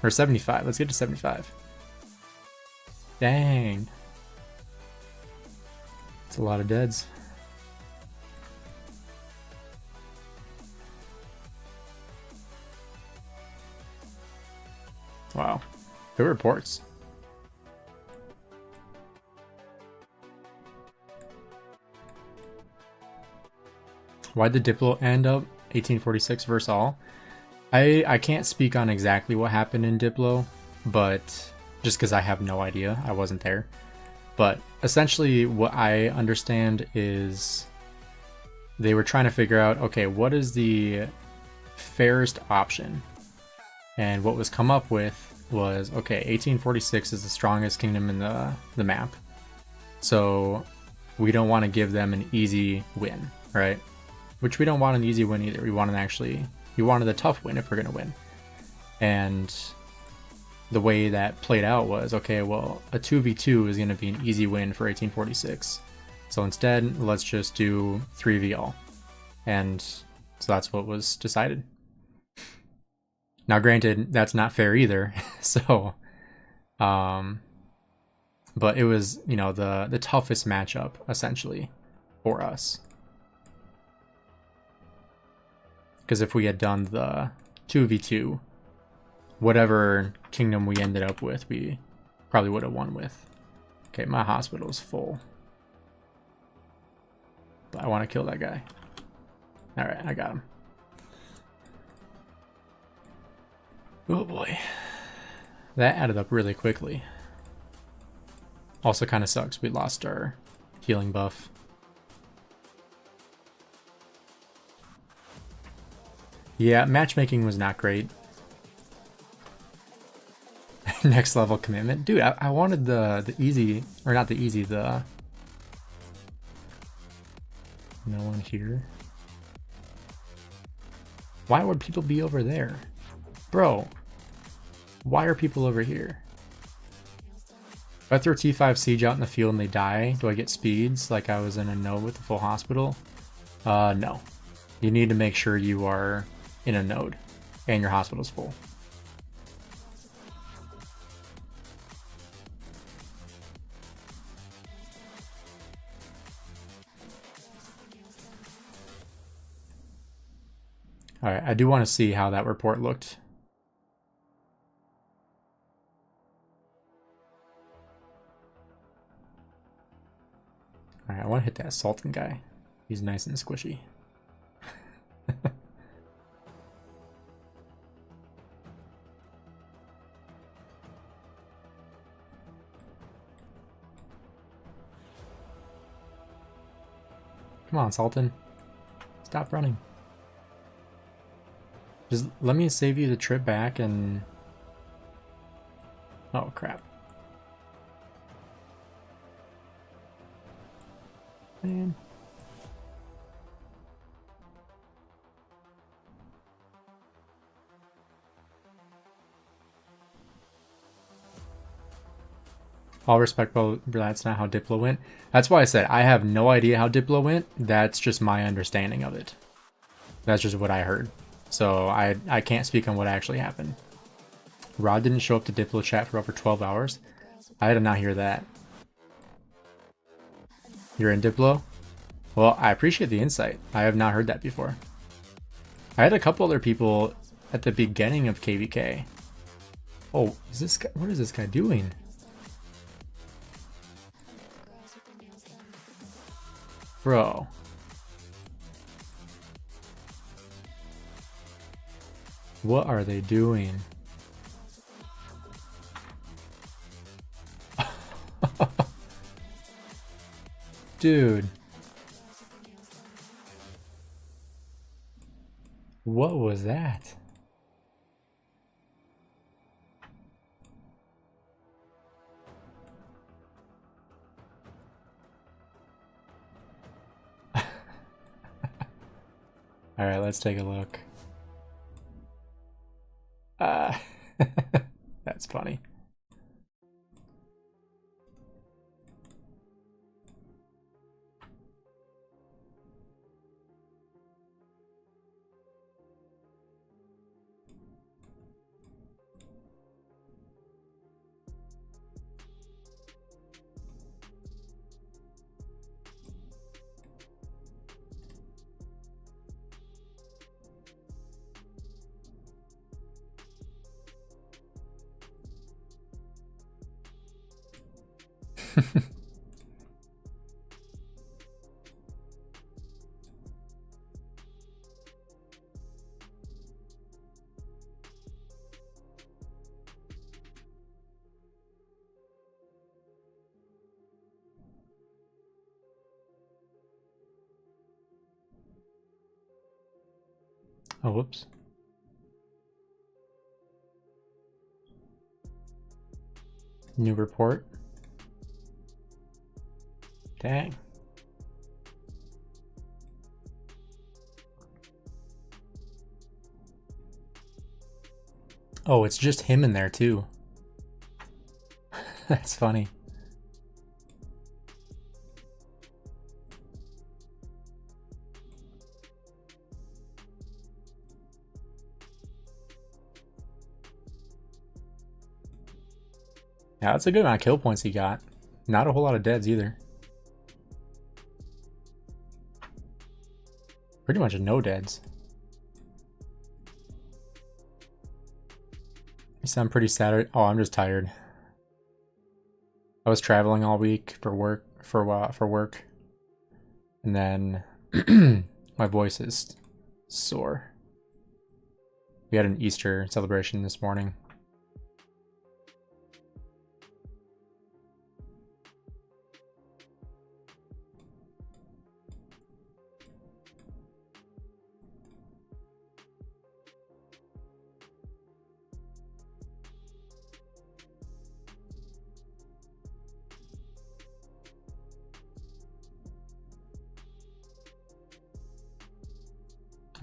Or 75. Let's get to 75. Dang. That's a lot of deads. Wow. Good reports. Why'd the Diplo end up 1846 versus all? I can't speak on exactly what happened in Diplo, but just because I have no idea, I wasn't there. But essentially what I understand is they were trying to figure out, okay, what is the fairest option? And what was come up with was, okay, 1846 is the strongest kingdom in the map. So we don't want to give them an easy win, right? Which we don't want an easy win either. We want we wanted a tough win if we're going to win. And the way that played out was, okay, well, a 2v2 is going to be an easy win for 1846. So instead, let's just do 3v all. And so that's what was decided. Now granted, that's not fair either. So, but it was, you know, the toughest matchup essentially for us. Because if we had done the 2v2, whatever kingdom we ended up with, we probably would have won with. Okay, my hospital is full. But I want to kill that guy. Alright, I got him. Oh boy. That added up really quickly. Also kind of sucks. We lost our healing buff. Yeah, matchmaking was not great. Next level commitment. Dude, I wanted the easy, or not the easy, the... No one here. Why would people be over there? Bro, why are people over here? If I throw T5 Siege out in the field and they die, do I get speeds like I was in a node with the full hospital? No. You need to make sure you are in a node and your hospital's full. Alright, I do want to see how that report looked. Alright, I want to hit that Sultan guy. He's nice and squishy. Come on, Sultan. Stop running. Just let me save you the trip back and... Oh, crap. Man. All respect, but that's not how Diplo went. That's why I said I have no idea how Diplo went. That's just my understanding of it. That's just what I heard. So I can't speak on what actually happened. Rod didn't show up to Diplo chat for over 12 hours. I did not hear that. You're in Diplo? Well, I appreciate the insight. I have not heard that before. I had a couple other people at the beginning of KVK. Oh, is this guy, what is this guy doing? Bro. What are they doing? Dude. What was that? All right, let's take a look. That's funny. Oh, whoops. New report. Dang. Oh, it's just him in there too. That's funny. Yeah, that's a good amount of kill points he got. Not a whole lot of deads either. Pretty much no deads. You sound pretty sad. Oh, I'm just tired. I was traveling all week for work, and then my voice is sore. We had an Easter celebration this morning.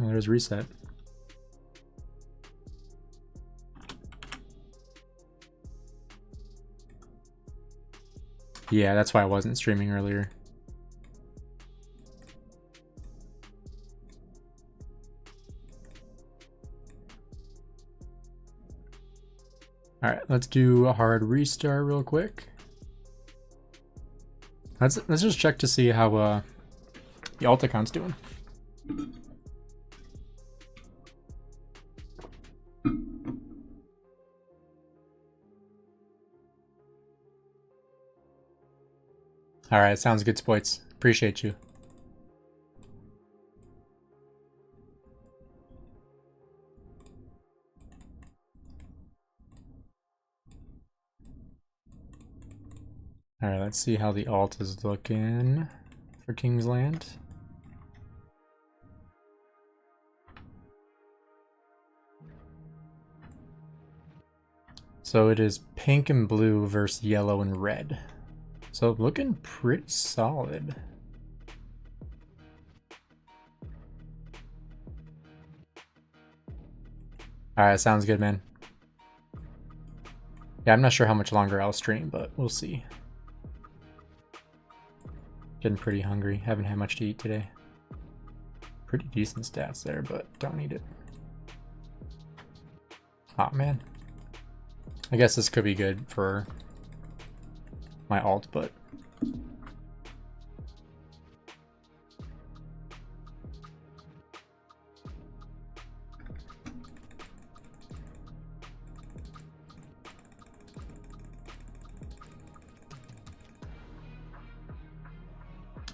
Oh, there's reset. Yeah, that's why I wasn't streaming earlier. Alright, let's do a hard restart real quick. Let's just check to see how the alt account's doing. Alright, sounds good, Spoits. Appreciate you. Alright, let's see how the alt is looking for KINGSLAND. So it is pink and blue versus yellow and red. So looking pretty solid. Alright, sounds good, man. Yeah, I'm not sure how much longer I'll stream, but we'll see. Getting pretty hungry. Haven't had much to eat today. Pretty decent stats there, but don't need it. Oh, man. I guess this could be good for my alt, but...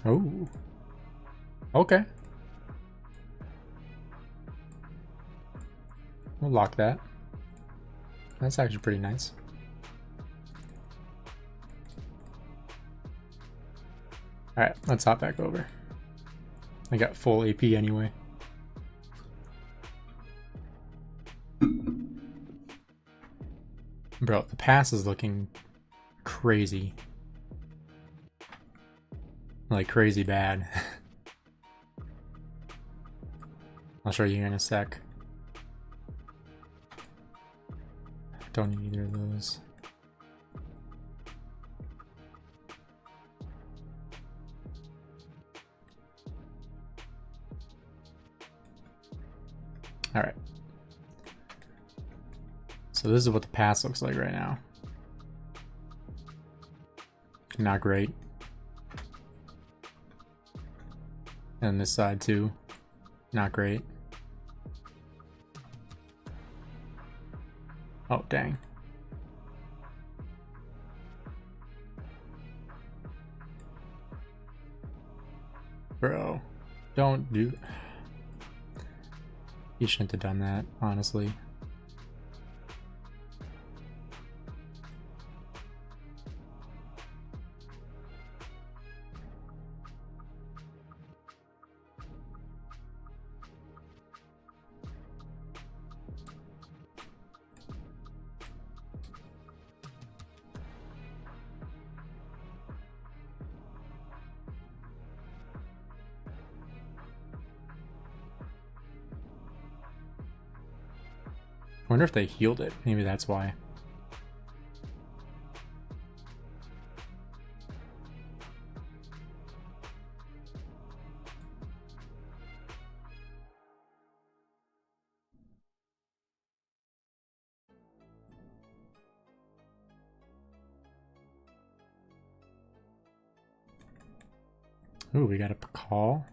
Oh. Okay. We'll lock that. That's actually pretty nice. Alright, let's hop back over. I got full AP anyway. Bro, the pass is looking crazy. Like crazy bad. I'll show you in a sec. Don't need either of those. All right. So this is what the pass looks like right now. Not great. And this side too. Not great. Oh, dang. Bro, don't do... You shouldn't have done that, honestly. I wonder if they healed it. Maybe that's why. Ooh, we got a call.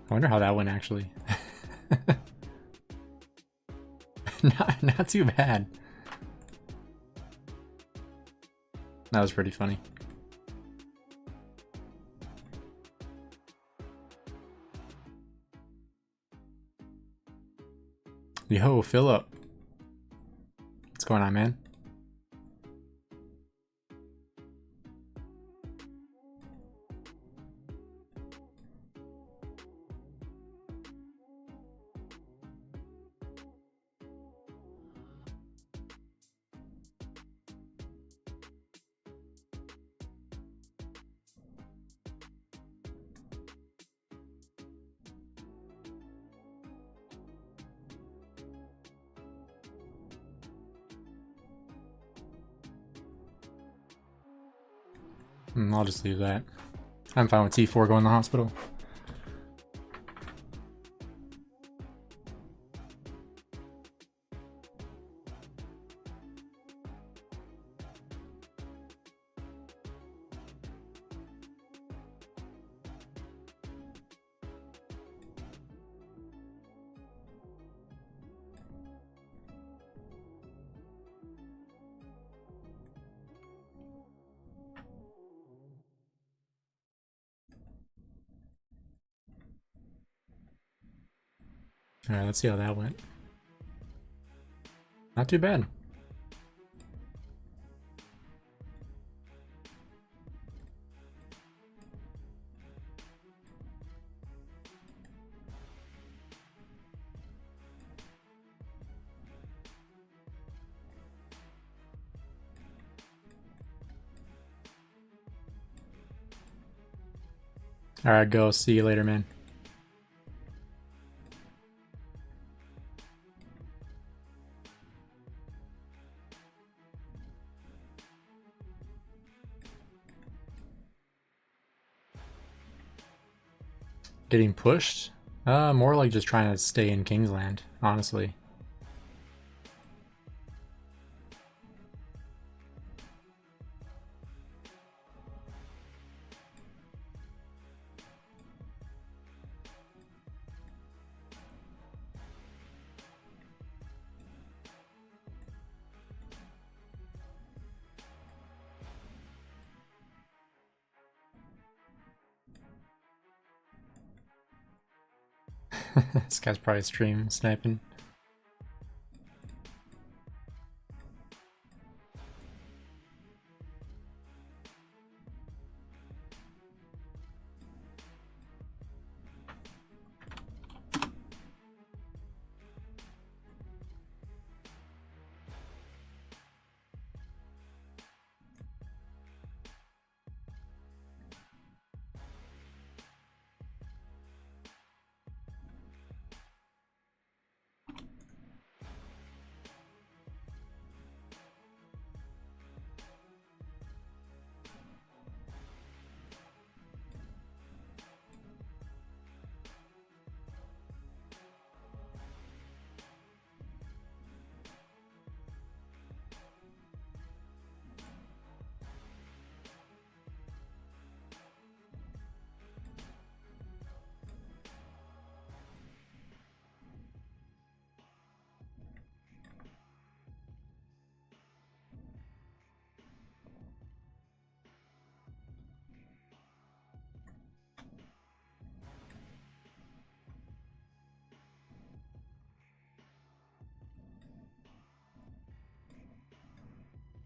I wonder how that went actually. Not too bad. That was pretty funny. Yo, Philip. What's going on, man? I'll just leave that. I'm fine with T4 going to the hospital. Alright, let's see how that went. Not too bad. Alright, go. See you later, man. Getting pushed? More like just trying to stay in Kingsland, honestly. This guy's probably stream sniping.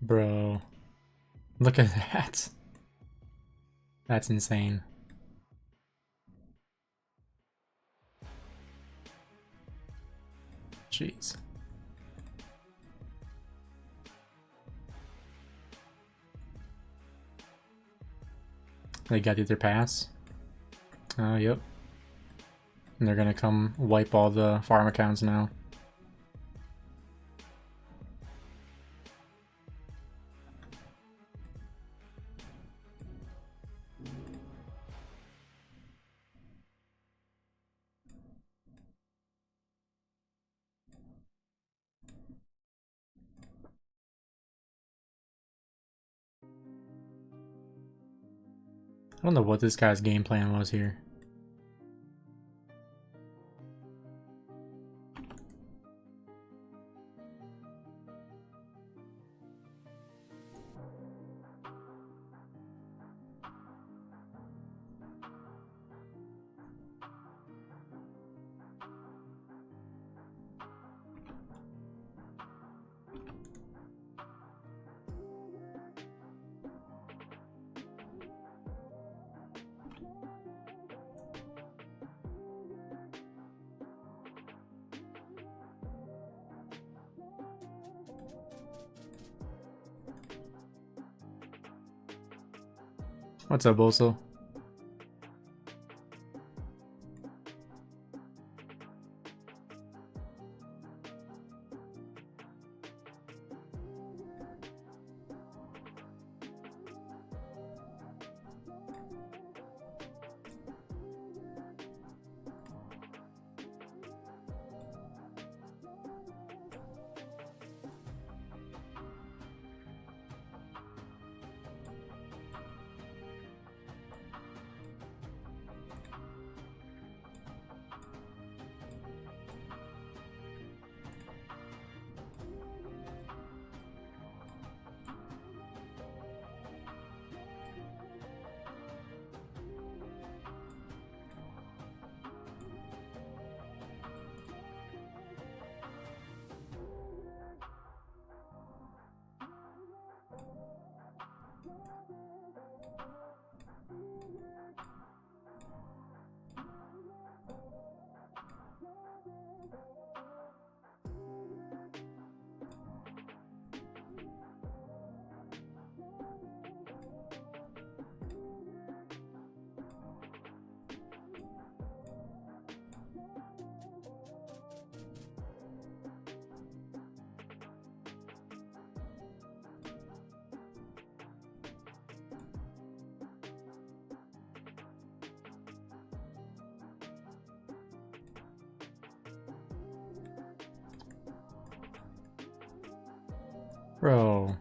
Bro, look at that. That's insane. Jeez. They got their pass. Oh, yep. And they're gonna come wipe all the farm accounts now. I don't know what this guy's game plan was here. What's up, Boso? Bro.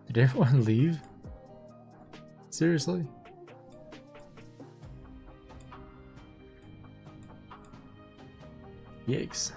Did everyone leave? Seriously? Yikes.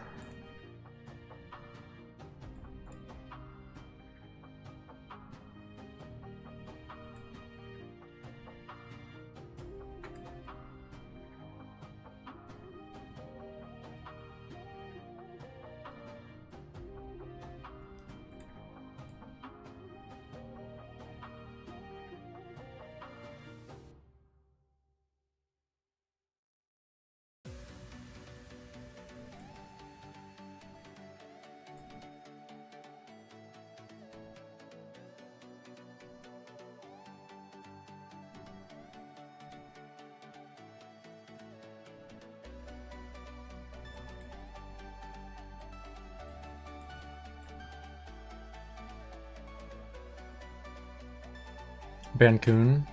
Bankun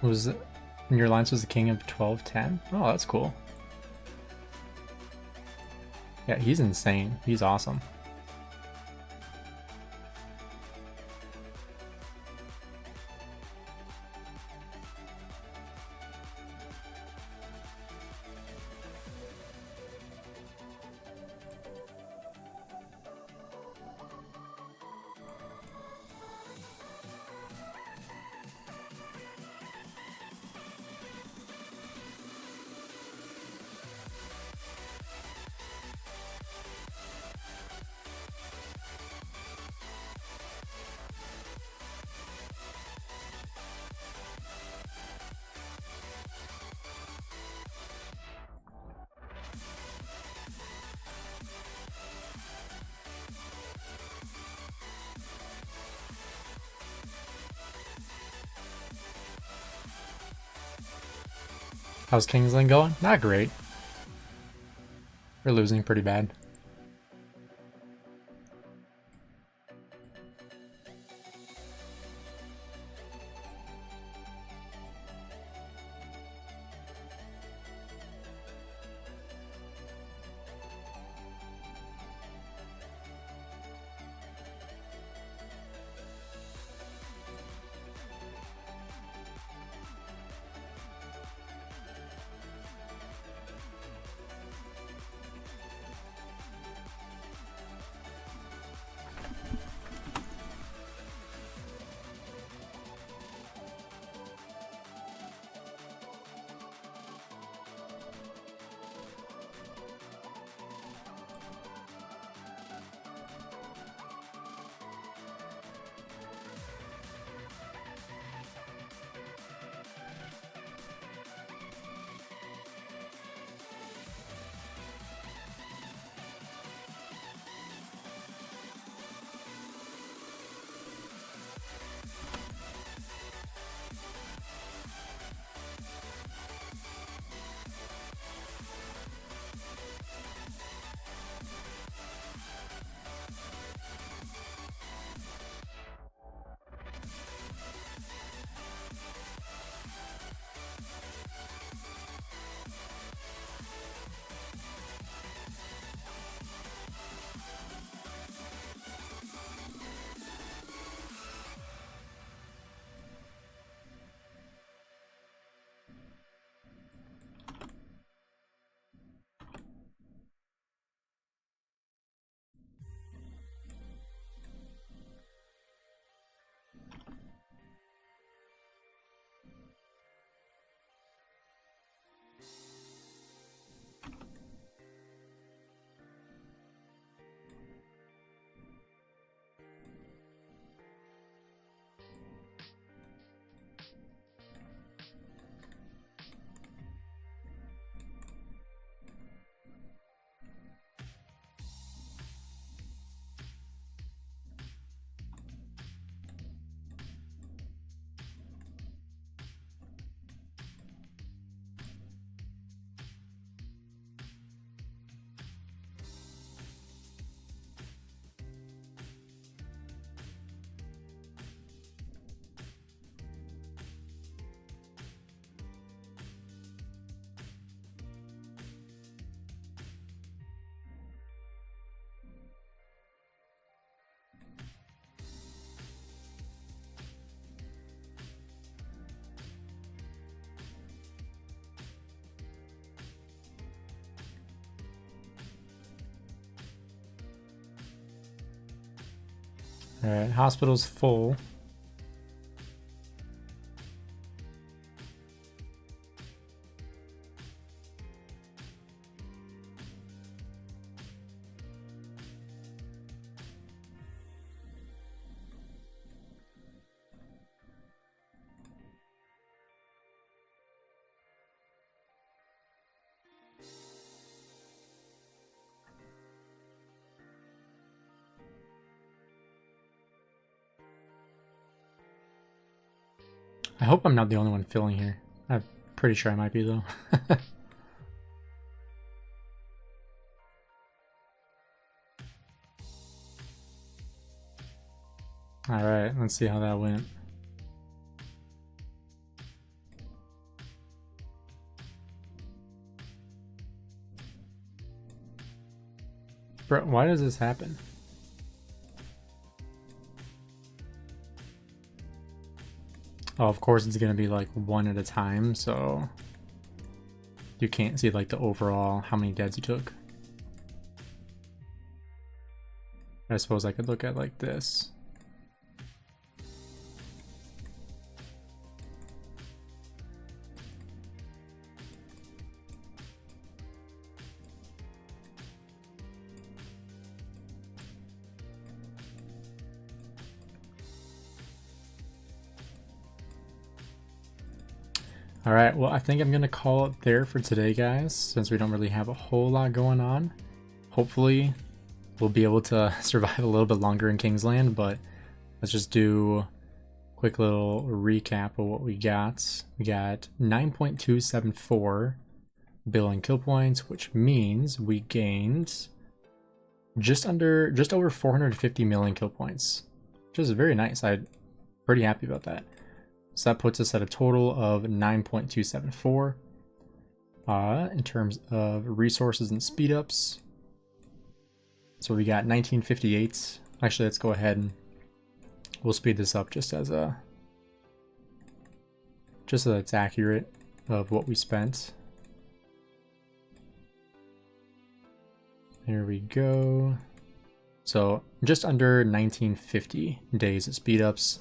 was in your alliance was the king of 1210. Oh, that's cool. Yeah, he's insane. He's awesome. How's Kingsland going? Not great. We're losing pretty bad. Alright, hospital's full. I hope I'm not the only one filling here. I'm pretty sure I might be though. Alright, let's see how that went. Bro, why does this happen? Oh, of course it's gonna be like one at a time, so you can't see like the overall how many deads you took. I suppose I could look at like this. Alright, well I think I'm gonna call it there for today, guys, since we don't really have a whole lot going on. Hopefully we'll be able to survive a little bit longer in Kingsland, but let's just do quick little recap of what we got. We got 9.274 billion kill points, which means we gained just over 450 million kill points, which is very nice. I'm pretty happy about that. So that puts us at a total of 9.274. In terms of resources and speed ups, so we got 1958. Actually, let's go ahead and we'll speed this up just so that it's accurate of what we spent. There we go. So just under 1950 days of speed ups.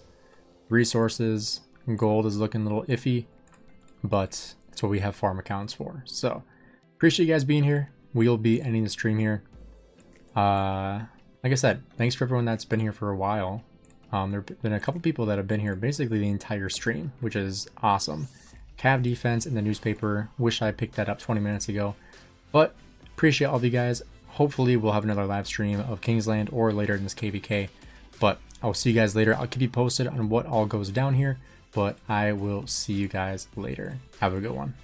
Resources, gold is looking a little iffy, but that's what we have farm accounts for. So appreciate you guys being here. We'll be ending the stream here. Like I said, thanks for everyone that's been here for a while. There have been a couple people that have been here basically the entire stream, which is awesome. Cav defense in the newspaper. Wish I picked that up 20 minutes ago. But appreciate all of you guys. Hopefully we'll have another live stream of Kingsland or later in this KVK. But I'll see you guys later. I'll keep you posted on what all goes down here. But I will see you guys later. Have a good one.